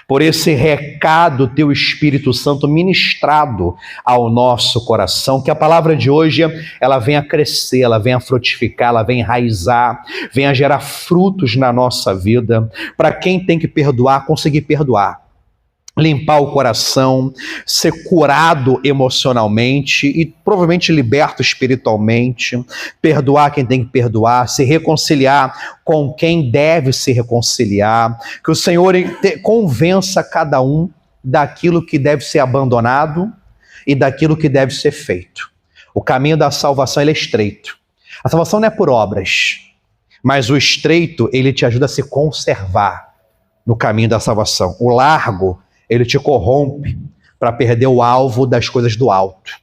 por esse recado teu Espírito Santo ministrado ao nosso coração, que a palavra de hoje, ela venha crescer, ela venha frutificar, ela venha enraizar, venha gerar frutos na nossa vida, para quem tem que perdoar, conseguir perdoar, limpar o coração, ser curado emocionalmente e provavelmente liberto espiritualmente, perdoar quem tem que perdoar, se reconciliar com quem deve se reconciliar, que o Senhor convença cada um daquilo que deve ser abandonado e daquilo que deve ser feito. O caminho da salvação ele é estreito. A salvação não é por obras, mas o estreito ele te ajuda a se conservar no caminho da salvação. O largo ele te corrompe para perder o alvo das coisas do alto.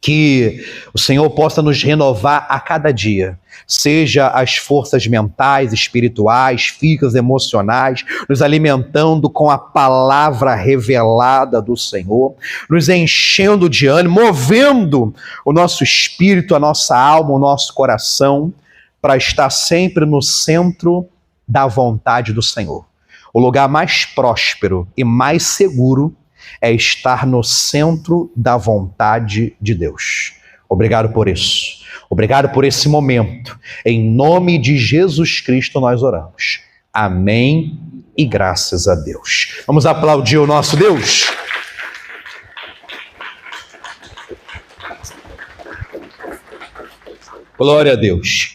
Que o Senhor possa nos renovar a cada dia, seja as forças mentais, espirituais, físicas, emocionais, nos alimentando com a palavra revelada do Senhor, nos enchendo de ânimo, movendo o nosso espírito, a nossa alma, o nosso coração, para estar sempre no centro da vontade do Senhor. O lugar mais próspero e mais seguro é estar no centro da vontade de Deus. Obrigado por isso. Obrigado por esse momento. Em nome de Jesus Cristo nós oramos. Amém e graças a Deus. Vamos aplaudir o nosso Deus? Glória a Deus.